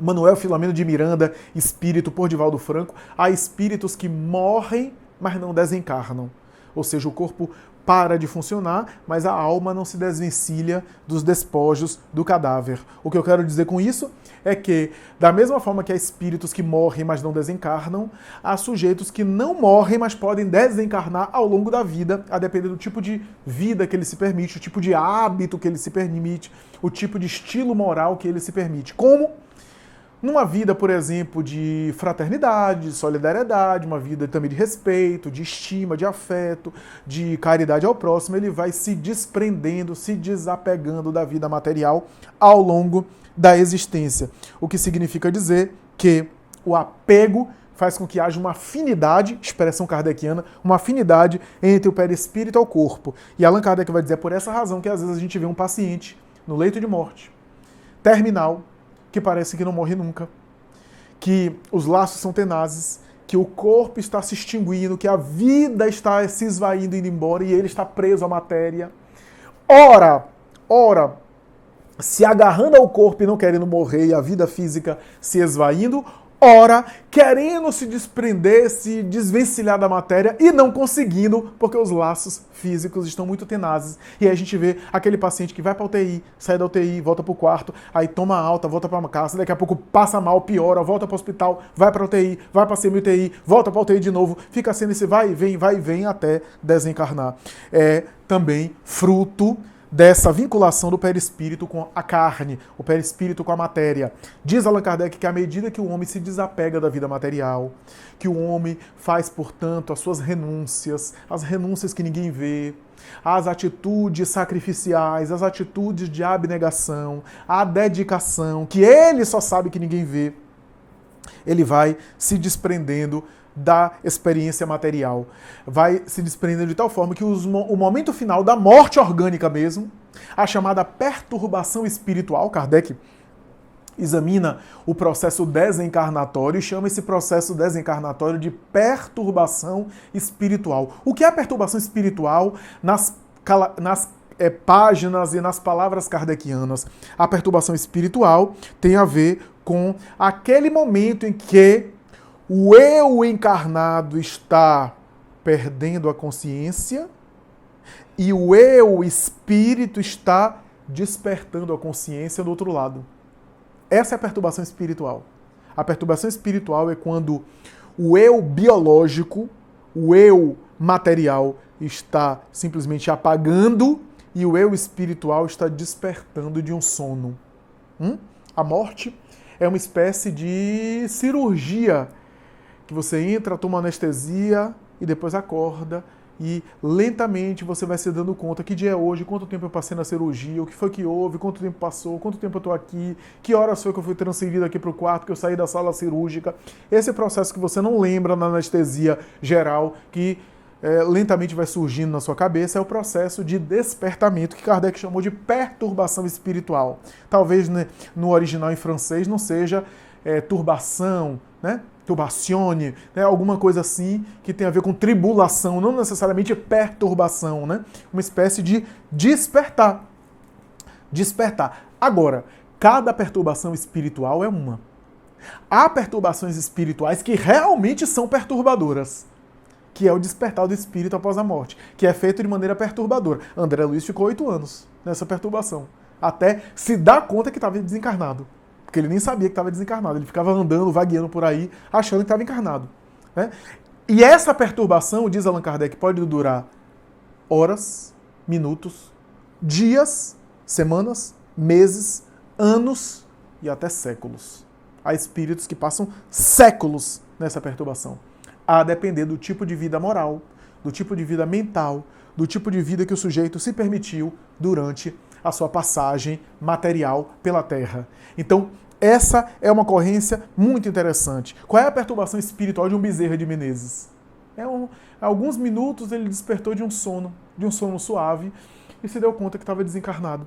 Manuel Filomeno de Miranda, espírito por Divaldo Franco, há espíritos que morrem, mas não desencarnam. Ou seja, o corpo para de funcionar, mas a alma não se desvencilha dos despojos do cadáver. O que eu quero dizer com isso é que, da mesma forma que há espíritos que morrem, mas não desencarnam, há sujeitos que não morrem, mas podem desencarnar ao longo da vida, a depender do tipo de vida que ele se permite, o tipo de hábito que ele se permite, o tipo de estilo moral que ele se permite. Como numa vida, por exemplo, de fraternidade, de solidariedade, uma vida também de respeito, de estima, de afeto, de caridade ao próximo, ele vai se desprendendo, se desapegando da vida material ao longo da existência. O que significa dizer que o apego faz com que haja uma afinidade, expressão kardeciana, uma afinidade entre o perispírito e o corpo. E Allan Kardec vai dizer, é por essa razão que às vezes a gente vê um paciente no leito de morte, terminal, que parece que não morre nunca, que os laços são tenazes, que o corpo está se extinguindo, que a vida está se esvaindo, indo embora, e ele está preso à matéria. Ora, se agarrando ao corpo e não querendo morrer, e a vida física se esvaindo, ora, querendo se desprender, se desvencilhar da matéria e não conseguindo, porque os laços físicos estão muito tenazes. E aí a gente vê aquele paciente que vai para a UTI, sai da UTI, volta para o quarto, aí toma alta, volta para a casa, daqui a pouco passa mal, piora, volta para o hospital, vai para a UTI, vai para a semi-UTI, volta para a UTI de novo, fica sendo esse vai e vem até desencarnar. É também fruto dessa vinculação do perispírito com a carne, o perispírito com a matéria. Diz Allan Kardec que à medida que o homem se desapega da vida material, que o homem faz, portanto, as suas renúncias, as renúncias que ninguém vê, as atitudes sacrificiais, as atitudes de abnegação, a dedicação, que ele só sabe que ninguém vê, ele vai se desprendendo da experiência material. Vai se desprendendo de tal forma que o momento final da morte orgânica mesmo, a chamada perturbação espiritual, Kardec examina o processo desencarnatório e chama esse processo desencarnatório de perturbação espiritual. O que é perturbação espiritual nas páginas e nas palavras kardecianas? A perturbação espiritual tem a ver com aquele momento em que o eu encarnado está perdendo a consciência e o eu espírito está despertando a consciência do outro lado. Essa é a perturbação espiritual. A perturbação espiritual é quando o eu biológico, o eu material está simplesmente apagando e o eu espiritual está despertando de um sono. A morte é uma espécie de cirurgia que você entra, toma anestesia, e depois acorda e lentamente você vai se dando conta que dia é hoje, quanto tempo eu passei na cirurgia, o que foi que houve, quanto tempo passou, quanto tempo eu estou aqui, que horas foi que eu fui transferido aqui para o quarto, que eu saí da sala cirúrgica. Esse processo que você não lembra na anestesia geral, que lentamente vai surgindo na sua cabeça, é o processo de despertamento, que Kardec chamou de perturbação espiritual. Talvez, né, no original em francês não seja turbação, né? Turbazione, né? Alguma coisa assim que tem a ver com tribulação, não necessariamente perturbação, né? Uma espécie de despertar. Despertar. Agora, cada perturbação espiritual é uma. Há perturbações espirituais que realmente são perturbadoras, que é o despertar do espírito após a morte, que é feito de maneira perturbadora. André Luiz ficou 8 anos nessa perturbação, até se dar conta que estava desencarnado. Porque ele nem sabia que estava desencarnado, ele ficava andando, vagueando por aí, achando que estava encarnado. Né? E essa perturbação, diz Allan Kardec, pode durar horas, minutos, dias, semanas, meses, anos e até séculos. Há espíritos que passam séculos nessa perturbação, a depender do tipo de vida moral, do tipo de vida mental, do tipo de vida que o sujeito se permitiu durante a sua passagem material pela Terra. Então, essa é uma ocorrência muito interessante. Qual é a perturbação espiritual de um Bezerra de Menezes? Alguns minutos ele despertou de um sono suave, e se deu conta que estava desencarnado.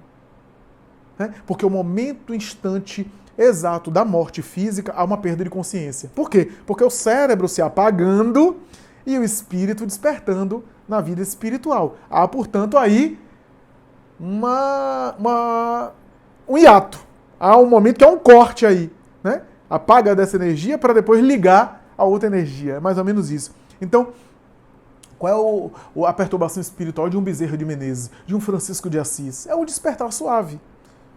Né? Porque o momento, instante exato da morte física, há uma perda de consciência. Por quê? Porque o cérebro se apagando e o espírito despertando na vida espiritual. Há, portanto, aí um hiato. Há um momento que é um corte aí, né? Apaga dessa energia para depois ligar a outra energia. É mais ou menos isso. Então, qual é a perturbação espiritual de um Bezerra de Menezes, de um Francisco de Assis? É o despertar suave.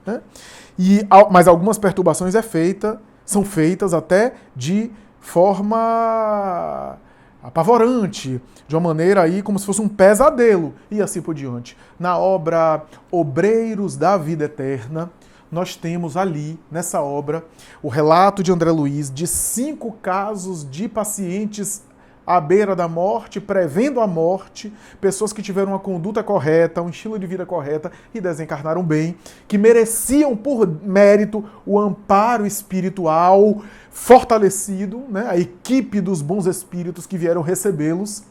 Né? Mas algumas perturbações são feitas até de forma apavorante, de uma maneira aí como se fosse um pesadelo, e assim por diante. Na obra Obreiros da Vida Eterna, nós temos ali, nessa obra, o relato de André Luiz de 5 casos de pacientes à beira da morte, prevendo a morte, pessoas que tiveram uma conduta correta, um estilo de vida correta e desencarnaram bem, que mereciam por mérito o amparo espiritual fortalecido, né? A equipe dos bons espíritos que vieram recebê-los,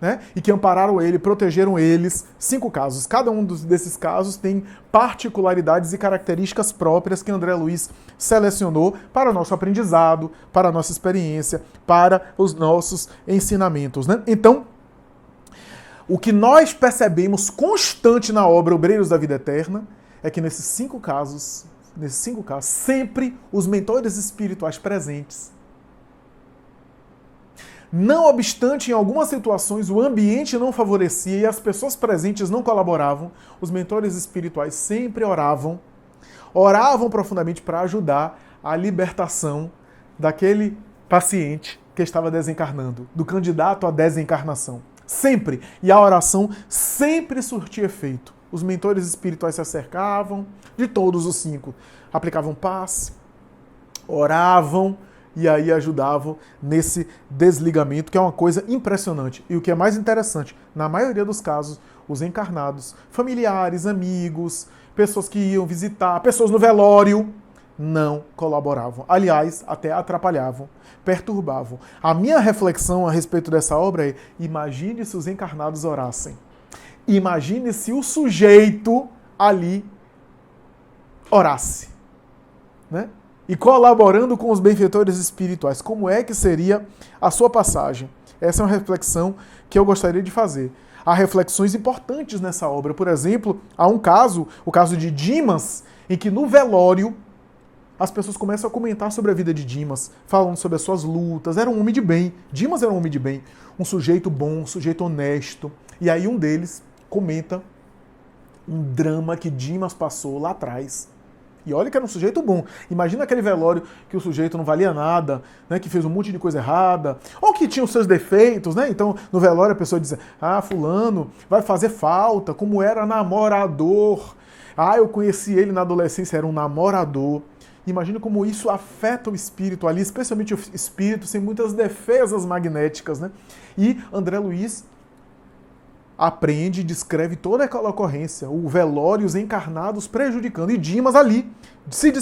né? E que ampararam ele, protegeram eles. 5 casos. Cada um desses casos tem particularidades e características próprias que André Luiz selecionou para o nosso aprendizado, para a nossa experiência, para os nossos ensinamentos. Né? Então, o que nós percebemos constante na obra Obreiros da Vida Eterna é que nesses 5 casos, sempre os mentores espirituais presentes. Não obstante, em algumas situações, o ambiente não favorecia e as pessoas presentes não colaboravam, os mentores espirituais sempre oravam profundamente para ajudar a libertação daquele paciente que estava desencarnando, do candidato à desencarnação. Sempre. E a oração sempre surtia efeito. Os mentores espirituais se acercavam, de todos os 5, aplicavam passe, oravam, e aí ajudavam nesse desligamento, que é uma coisa impressionante. E o que é mais interessante, na maioria dos casos, os encarnados, familiares, amigos, pessoas que iam visitar, pessoas no velório, não colaboravam. Aliás, até atrapalhavam, perturbavam. A minha reflexão a respeito dessa obra é: imagine se os encarnados orassem. Imagine se o sujeito ali orasse, né? E colaborando com os benfeitores espirituais. Como é que seria a sua passagem? Essa é uma reflexão que eu gostaria de fazer. Há reflexões importantes nessa obra. Por exemplo, há um caso, o caso de Dimas, em que no velório as pessoas começam a comentar sobre a vida de Dimas, falando sobre as suas lutas. Era um homem de bem. Dimas era um homem de bem, um sujeito bom, um sujeito honesto. E aí um deles comenta um drama que Dimas passou lá atrás. E olha que era um sujeito bom. Imagina aquele velório que o sujeito não valia nada, né, que fez um monte de coisa errada, ou que tinha os seus defeitos, né? Então, no velório a pessoa diz: ah, fulano vai fazer falta, como era namorador. Ah, eu conheci ele na adolescência, era um namorador. Imagina como isso afeta o espírito ali, especialmente o espírito sem muitas defesas magnéticas, né? E André Luiz aprende e descreve toda aquela ocorrência, o velório, os encarnados prejudicando, e Dimas ali se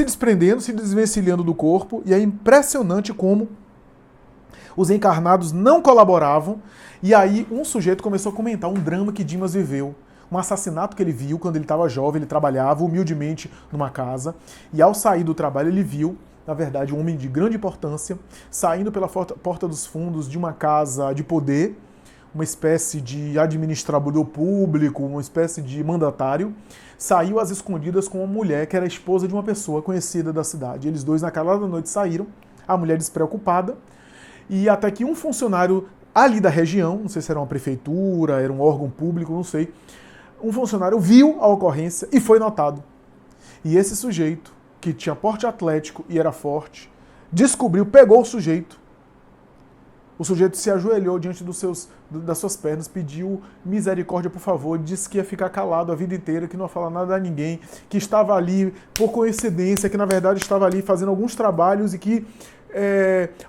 desprendendo, se desvencilhando do corpo, e é impressionante como os encarnados não colaboravam, e aí um sujeito começou a comentar um drama que Dimas viveu, um assassinato que ele viu quando ele estava jovem, ele trabalhava humildemente numa casa, e ao sair do trabalho ele viu, na verdade, um homem de grande importância, saindo pela porta dos fundos de uma casa de poder, uma espécie de administrador público, uma espécie de mandatário, saiu às escondidas com uma mulher que era esposa de uma pessoa conhecida da cidade. Eles dois, naquela noite, saíram, a mulher despreocupada, e até que um funcionário ali da região, não sei se era uma prefeitura, era um órgão público, não sei, um funcionário viu a ocorrência e foi notado. E esse sujeito, que tinha porte atlético e era forte, descobriu, pegou o sujeito se ajoelhou diante das suas pernas, pediu misericórdia, por favor, disse que ia ficar calado a vida inteira, que não ia falar nada a ninguém, que estava ali por coincidência, que na verdade estava ali fazendo alguns trabalhos e que,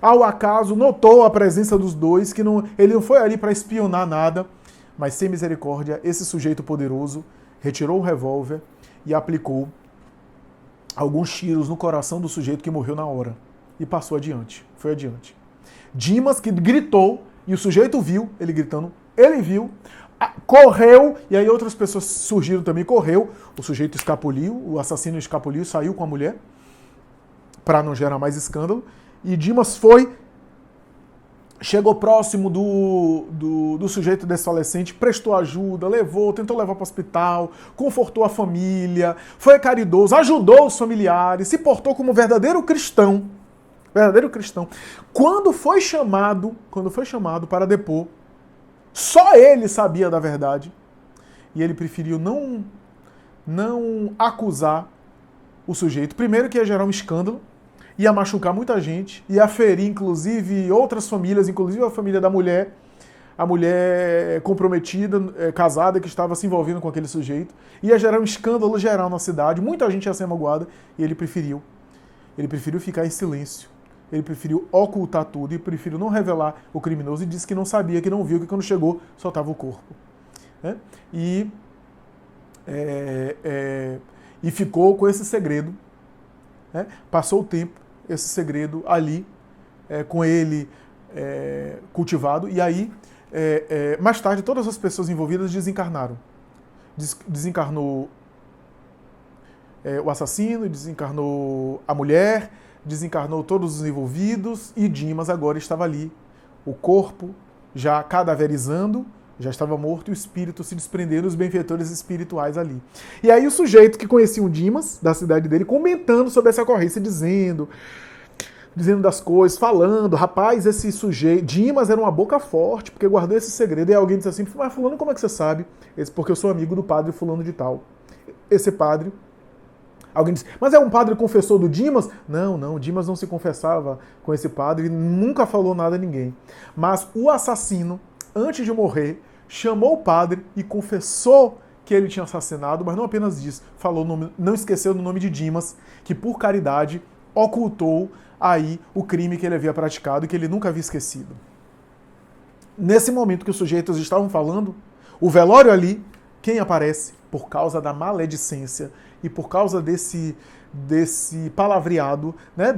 ao acaso, notou a presença dos dois, que ele não foi ali para espionar nada, mas sem misericórdia, esse sujeito poderoso retirou um revólver e aplicou alguns tiros no coração do sujeito que morreu na hora. E passou adiante, foi adiante. Dimas, que gritou, e o sujeito viu, ele gritando, ele viu, correu, e aí outras pessoas surgiram também, correu, o sujeito escapuliu, o assassino escapuliu, saiu com a mulher, para não gerar mais escândalo, e Dimas chegou próximo do sujeito desfalecente, prestou ajuda, tentou levar para o hospital, confortou a família, foi caridoso, ajudou os familiares, se portou como verdadeiro cristão. Quando foi chamado para depor, só ele sabia da verdade, e ele preferiu não acusar o sujeito. Primeiro que ia gerar um escândalo, ia machucar muita gente, ia ferir inclusive outras famílias, inclusive a família da mulher, a mulher comprometida, casada, que estava se envolvendo com aquele sujeito, ia gerar um escândalo geral na cidade, muita gente ia ser magoada, e ele preferiu ficar em silêncio. Ele preferiu ocultar tudo e preferiu não revelar o criminoso e disse que não sabia, que não viu, que quando chegou só estava o corpo. Né? E ficou com esse segredo. Né? Passou o tempo, esse segredo ali, com ele cultivado, e aí, mais tarde, todas as pessoas envolvidas desencarnaram. Desencarnou o assassino, desencarnou a mulher, desencarnou todos os envolvidos, e Dimas agora estava ali, o corpo já cadaverizando, já estava morto, e o espírito se desprendendo, os benfeitores espirituais ali. E aí o sujeito que conhecia o Dimas, da cidade dele, comentando sobre essa ocorrência, dizendo das coisas, falando, rapaz, esse sujeito, Dimas era uma boca forte, porque guardou esse segredo, e alguém disse assim, mas fulano, como é que você sabe? Porque eu sou amigo do padre fulano de tal. Esse padre, alguém disse, mas é um padre confessor do Dimas? Não, Dimas não se confessava com esse padre, nunca falou nada a ninguém. Mas o assassino, antes de morrer, chamou o padre e confessou que ele tinha assassinado, mas não apenas isso, não esqueceu do nome de Dimas, que por caridade ocultou aí o crime que ele havia praticado e que ele nunca havia esquecido. Nesse momento que os sujeitos estavam falando, o velório ali, quem aparece? Por causa da maledicência e por causa desse palavreado, né,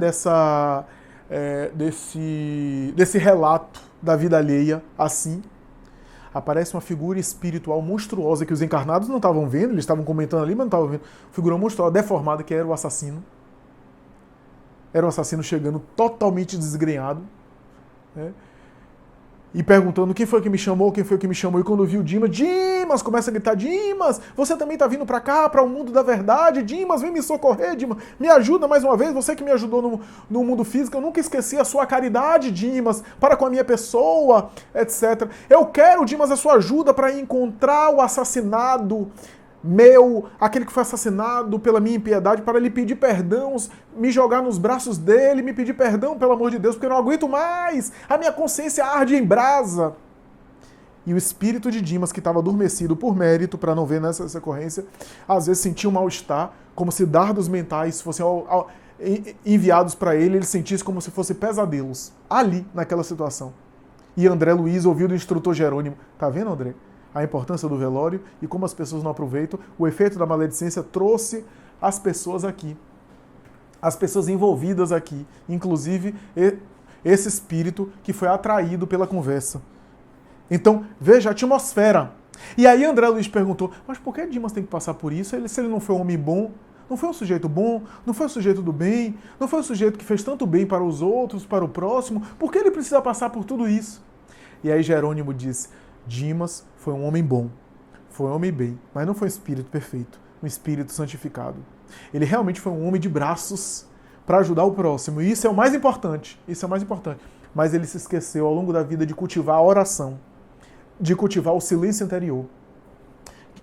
desse relato da vida alheia, assim, aparece uma figura espiritual monstruosa que os encarnados não estavam vendo, eles estavam comentando ali, mas não estavam vendo. Figura monstruosa, deformada, que era o assassino. Era um assassino chegando totalmente desgrenhado, né? E perguntando quem foi que me chamou, e quando viu Dimas começa a gritar, Dimas, você também está vindo para cá, para o mundo da verdade, Dimas, vem me socorrer, Dimas, me ajuda mais uma vez, você que me ajudou no mundo físico, eu nunca esqueci a sua caridade, Dimas, para com a minha pessoa, etc. Eu quero, Dimas, a sua ajuda para encontrar o assassinado aquele que foi assassinado pela minha impiedade, para lhe pedir perdão, me jogar nos braços dele, me pedir perdão, pelo amor de Deus, porque eu não aguento mais, a minha consciência arde em brasa. E o espírito de Dimas, que estava adormecido por mérito, para não ver nessa ocorrência, às vezes sentia um mal-estar, como se dardos mentais fossem enviados para ele sentisse como se fossem pesadelos, ali, naquela situação. E André Luiz ouviu do instrutor Jerônimo, tá vendo, André? A importância do velório e como as pessoas não aproveitam. O efeito da maledicência trouxe as pessoas aqui, as pessoas envolvidas aqui, inclusive esse espírito que foi atraído pela conversa. Então, veja a atmosfera. E aí André Luiz perguntou, mas por que Dimas tem que passar por isso? Se ele não foi um homem bom, não foi um sujeito bom, não foi um sujeito do bem, não foi um sujeito que fez tanto bem para os outros, para o próximo, por que ele precisa passar por tudo isso? E aí Jerônimo disse, Dimas foi um homem bom, foi um homem bem, mas não foi um espírito perfeito, um espírito santificado. Ele realmente foi um homem de braços para ajudar o próximo, e isso é o mais importante, Mas ele se esqueceu ao longo da vida de cultivar a oração, de cultivar o silêncio interior,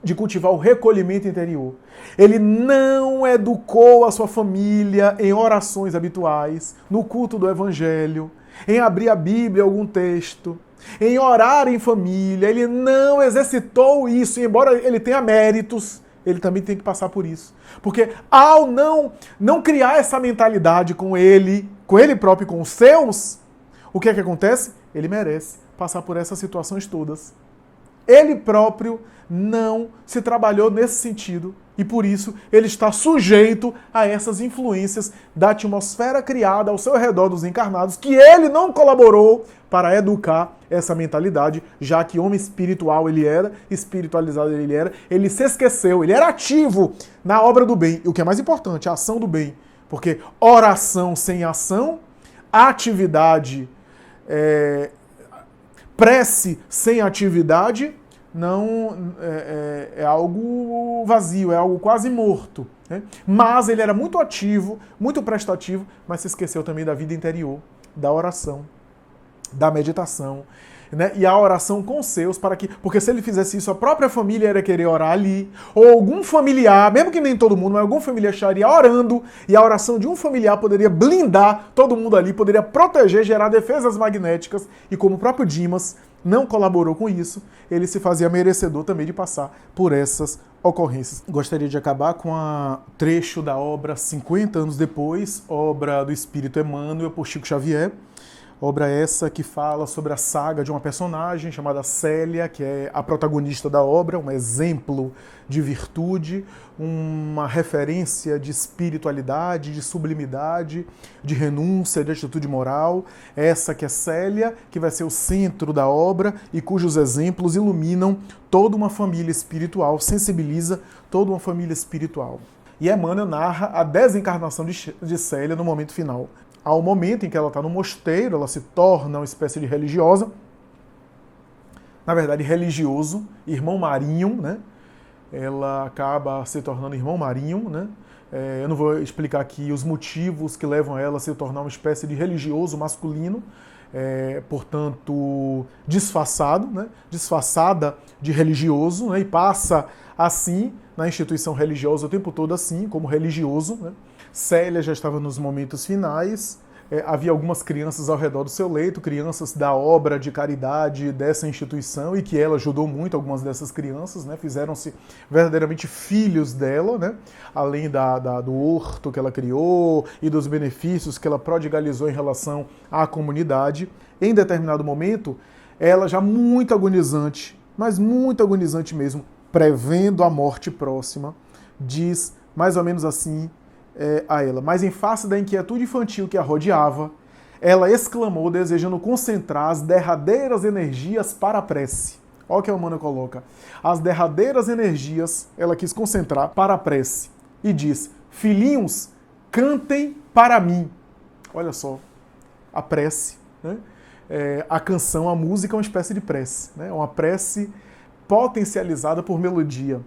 de cultivar o recolhimento interior. Ele não educou a sua família em orações habituais, no culto do Evangelho, em abrir a Bíblia, algum texto, em orar em família. Ele não exercitou isso, e embora ele tenha méritos, ele também tem que passar por isso. Porque ao não criar essa mentalidade com ele próprio, com os seus, o que é que acontece? Ele merece passar por essas situações todas. Ele próprio não se trabalhou nesse sentido e por isso ele está sujeito a essas influências da atmosfera criada ao seu redor dos encarnados, que ele não colaborou para educar essa mentalidade, já que homem espiritual ele era, espiritualizado ele era, ele se esqueceu, ele era ativo na obra do bem, e o que é mais importante, a ação do bem, porque oração sem ação, atividade prece sem atividade não é algo vazio, é algo quase morto. Né? Mas ele era muito ativo, muito prestativo, mas se esqueceu também da vida interior, da oração, da meditação. Né? E a oração com os seus, porque se ele fizesse isso, a própria família ia querer orar ali, ou algum familiar, mesmo que nem todo mundo, mas algum familiar estaria orando, e a oração de um familiar poderia blindar todo mundo ali, poderia proteger, gerar defesas magnéticas, e como o próprio Dimas não colaborou com isso, ele se fazia merecedor também de passar por essas ocorrências. Gostaria de acabar com um trecho da obra 50 anos depois, obra do Espírito Emmanuel por Chico Xavier, obra essa que fala sobre a saga de uma personagem chamada Célia, que é a protagonista da obra, um exemplo de virtude, uma referência de espiritualidade, de sublimidade, de renúncia, de atitude moral. Essa que é Célia, que vai ser o centro da obra e cujos exemplos iluminam toda uma família espiritual, sensibiliza toda uma família espiritual. E Emmanuel narra a desencarnação de Célia no momento final. Ao momento em que ela está no mosteiro, ela se torna uma espécie de religiosa, na verdade religioso, irmão Marinho, né? Ela acaba se tornando irmão Marinho, né? Eu não vou explicar aqui os motivos que levam ela a se tornar uma espécie de religioso masculino, portanto, disfarçado, né? Disfarçada de religioso, né? E passa assim na instituição religiosa o tempo todo assim, como religioso, né? Célia já estava nos momentos finais, havia algumas crianças ao redor do seu leito, crianças da obra de caridade dessa instituição, e que ela ajudou muito algumas dessas crianças, né? Fizeram-se verdadeiramente filhos dela, né? Além do horto que ela criou e dos benefícios que ela prodigalizou em relação à comunidade. Em determinado momento, ela já muito agonizante, mas muito agonizante mesmo, prevendo a morte próxima, diz mais ou menos assim a ela. Mas em face da inquietude infantil que a rodeava, ela exclamou, desejando concentrar as derradeiras energias para a prece. Olha o que a Emmanuel coloca. As derradeiras energias ela quis concentrar para a prece. E diz, filhinhos, cantem para mim. Olha só, a prece, né? A canção, a música é uma espécie de prece, né? Uma prece potencializada por melodia.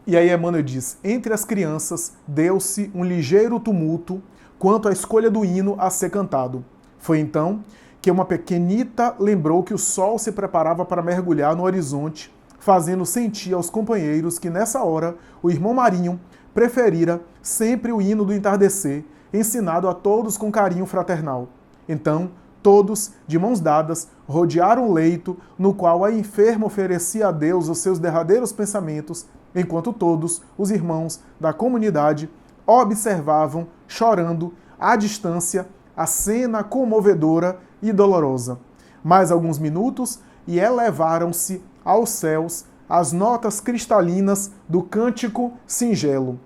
E aí Emmanuel diz, entre as crianças deu-se um ligeiro tumulto quanto à escolha do hino a ser cantado. Foi então que uma pequenita lembrou que o sol se preparava para mergulhar no horizonte, fazendo sentir aos companheiros que nessa hora o irmão Marinho preferira sempre o hino do entardecer, ensinado a todos com carinho fraternal. Então, Todos, de mãos dadas, rodearam o leito no qual a enferma oferecia a Deus os seus derradeiros pensamentos, enquanto todos, os irmãos da comunidade, observavam, chorando, à distância, a cena comovedora e dolorosa. Mais alguns minutos e elevaram-se aos céus as notas cristalinas do cântico singelo.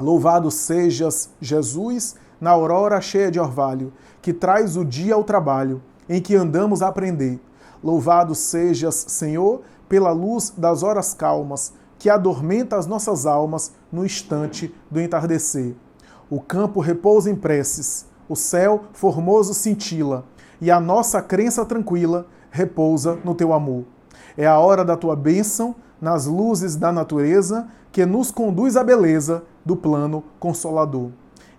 Louvado sejas, Jesus, na aurora cheia de orvalho, que traz o dia ao trabalho, em que andamos a aprender. Louvado sejas, Senhor, pela luz das horas calmas, que adormenta as nossas almas no instante do entardecer. O campo repousa em preces, o céu formoso cintila, e a nossa crença tranquila repousa no teu amor. É a hora da tua bênção, nas luzes da natureza, que nos conduz à beleza do plano consolador.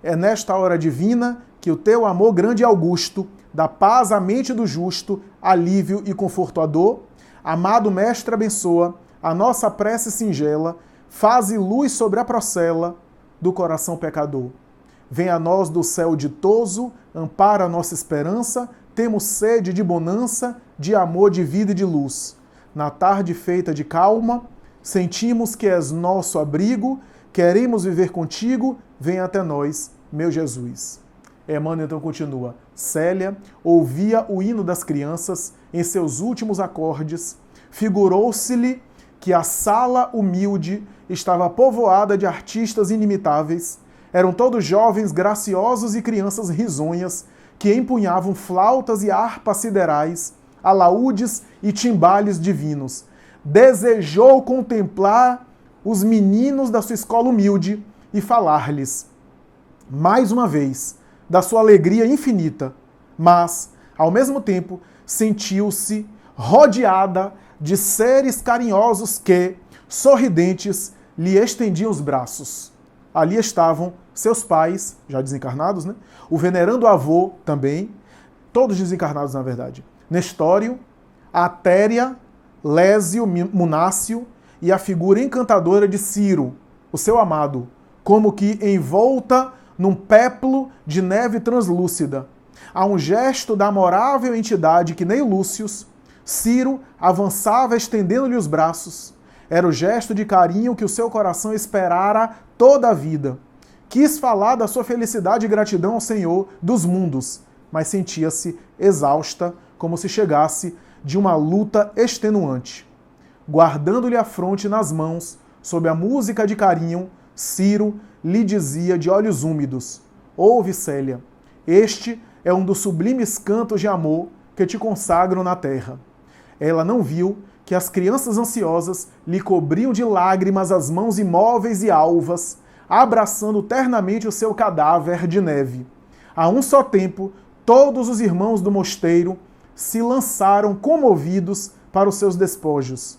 É nesta hora divina que o teu amor grande e augusto dá paz à mente do justo, alívio e conforto à dor. Amado Mestre, abençoa a nossa prece singela, faze luz sobre a procela do coração pecador. Vem a nós do céu ditoso, ampara a nossa esperança, temos sede de bonança, de amor, de vida e de luz. Na tarde feita de calma, sentimos que és nosso abrigo, queremos viver contigo, vem até nós, meu Jesus. Emmanuel então continua. Célia ouvia o hino das crianças em seus últimos acordes, figurou-se-lhe que a sala humilde estava povoada de artistas inimitáveis, eram todos jovens graciosos e crianças risonhas que empunhavam flautas e harpas siderais, alaúdes e timbales divinos. Desejou contemplar os meninos da sua escola humilde e falar-lhes, mais uma vez, da sua alegria infinita, mas, ao mesmo tempo, sentiu-se rodeada de seres carinhosos que, sorridentes, lhe estendiam os braços. Ali estavam seus pais, já desencarnados, né? O venerando avô também, todos desencarnados na verdade, Nestório, Atéria, Lésio, Munácio e a figura encantadora de Ciro, o seu amado, como que envolta num péplo de neve translúcida. A um gesto da amorável entidade que nem Lúcius, Ciro avançava estendendo-lhe os braços. Era o gesto de carinho que o seu coração esperara toda a vida. Quis falar da sua felicidade e gratidão ao Senhor dos mundos, mas sentia-se exausta, como se chegasse de uma luta extenuante. Guardando-lhe a fronte nas mãos, sob a música de carinho, Ciro lhe dizia de olhos úmidos: ouve, Célia, este é um dos sublimes cantos de amor que te consagram na terra. Ela não viu que as crianças ansiosas lhe cobriam de lágrimas as mãos imóveis e alvas, abraçando ternamente o seu cadáver de neve. A um só tempo, todos os irmãos do mosteiro se lançaram comovidos para os seus despojos,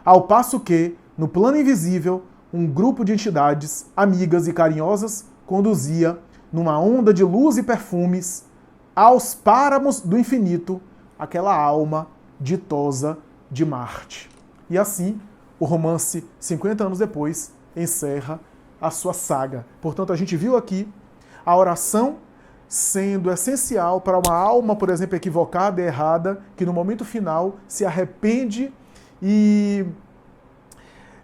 ao passo que, no plano invisível, um grupo de entidades, amigas e carinhosas, conduzia, numa onda de luz e perfumes, aos páramos do infinito, aquela alma ditosa de Marte. E assim, o romance, 50 anos depois, encerra a sua saga. Portanto, a gente viu aqui a oração sendo essencial para uma alma, por exemplo, equivocada e errada, que no momento final se arrepende e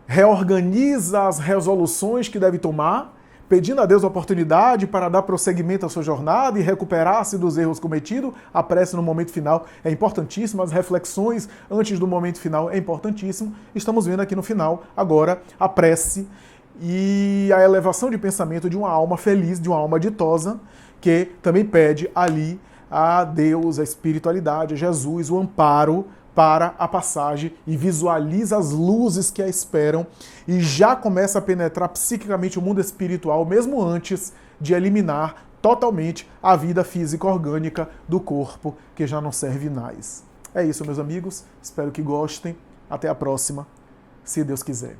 reorganiza as resoluções que deve tomar, pedindo a Deus a oportunidade para dar prosseguimento à sua jornada e recuperar-se dos erros cometidos. A prece no momento final é importantíssima, as reflexões antes do momento final é importantíssimo. Estamos vendo aqui no final, agora, a prece e a elevação de pensamento de uma alma feliz, de uma alma ditosa, que também pede ali a Deus, a espiritualidade, a Jesus, o amparo para a passagem e visualiza as luzes que a esperam e já começa a penetrar psiquicamente o mundo espiritual, mesmo antes de eliminar totalmente a vida física orgânica do corpo, que já não serve mais. É isso, meus amigos. Espero que gostem. Até a próxima, se Deus quiser.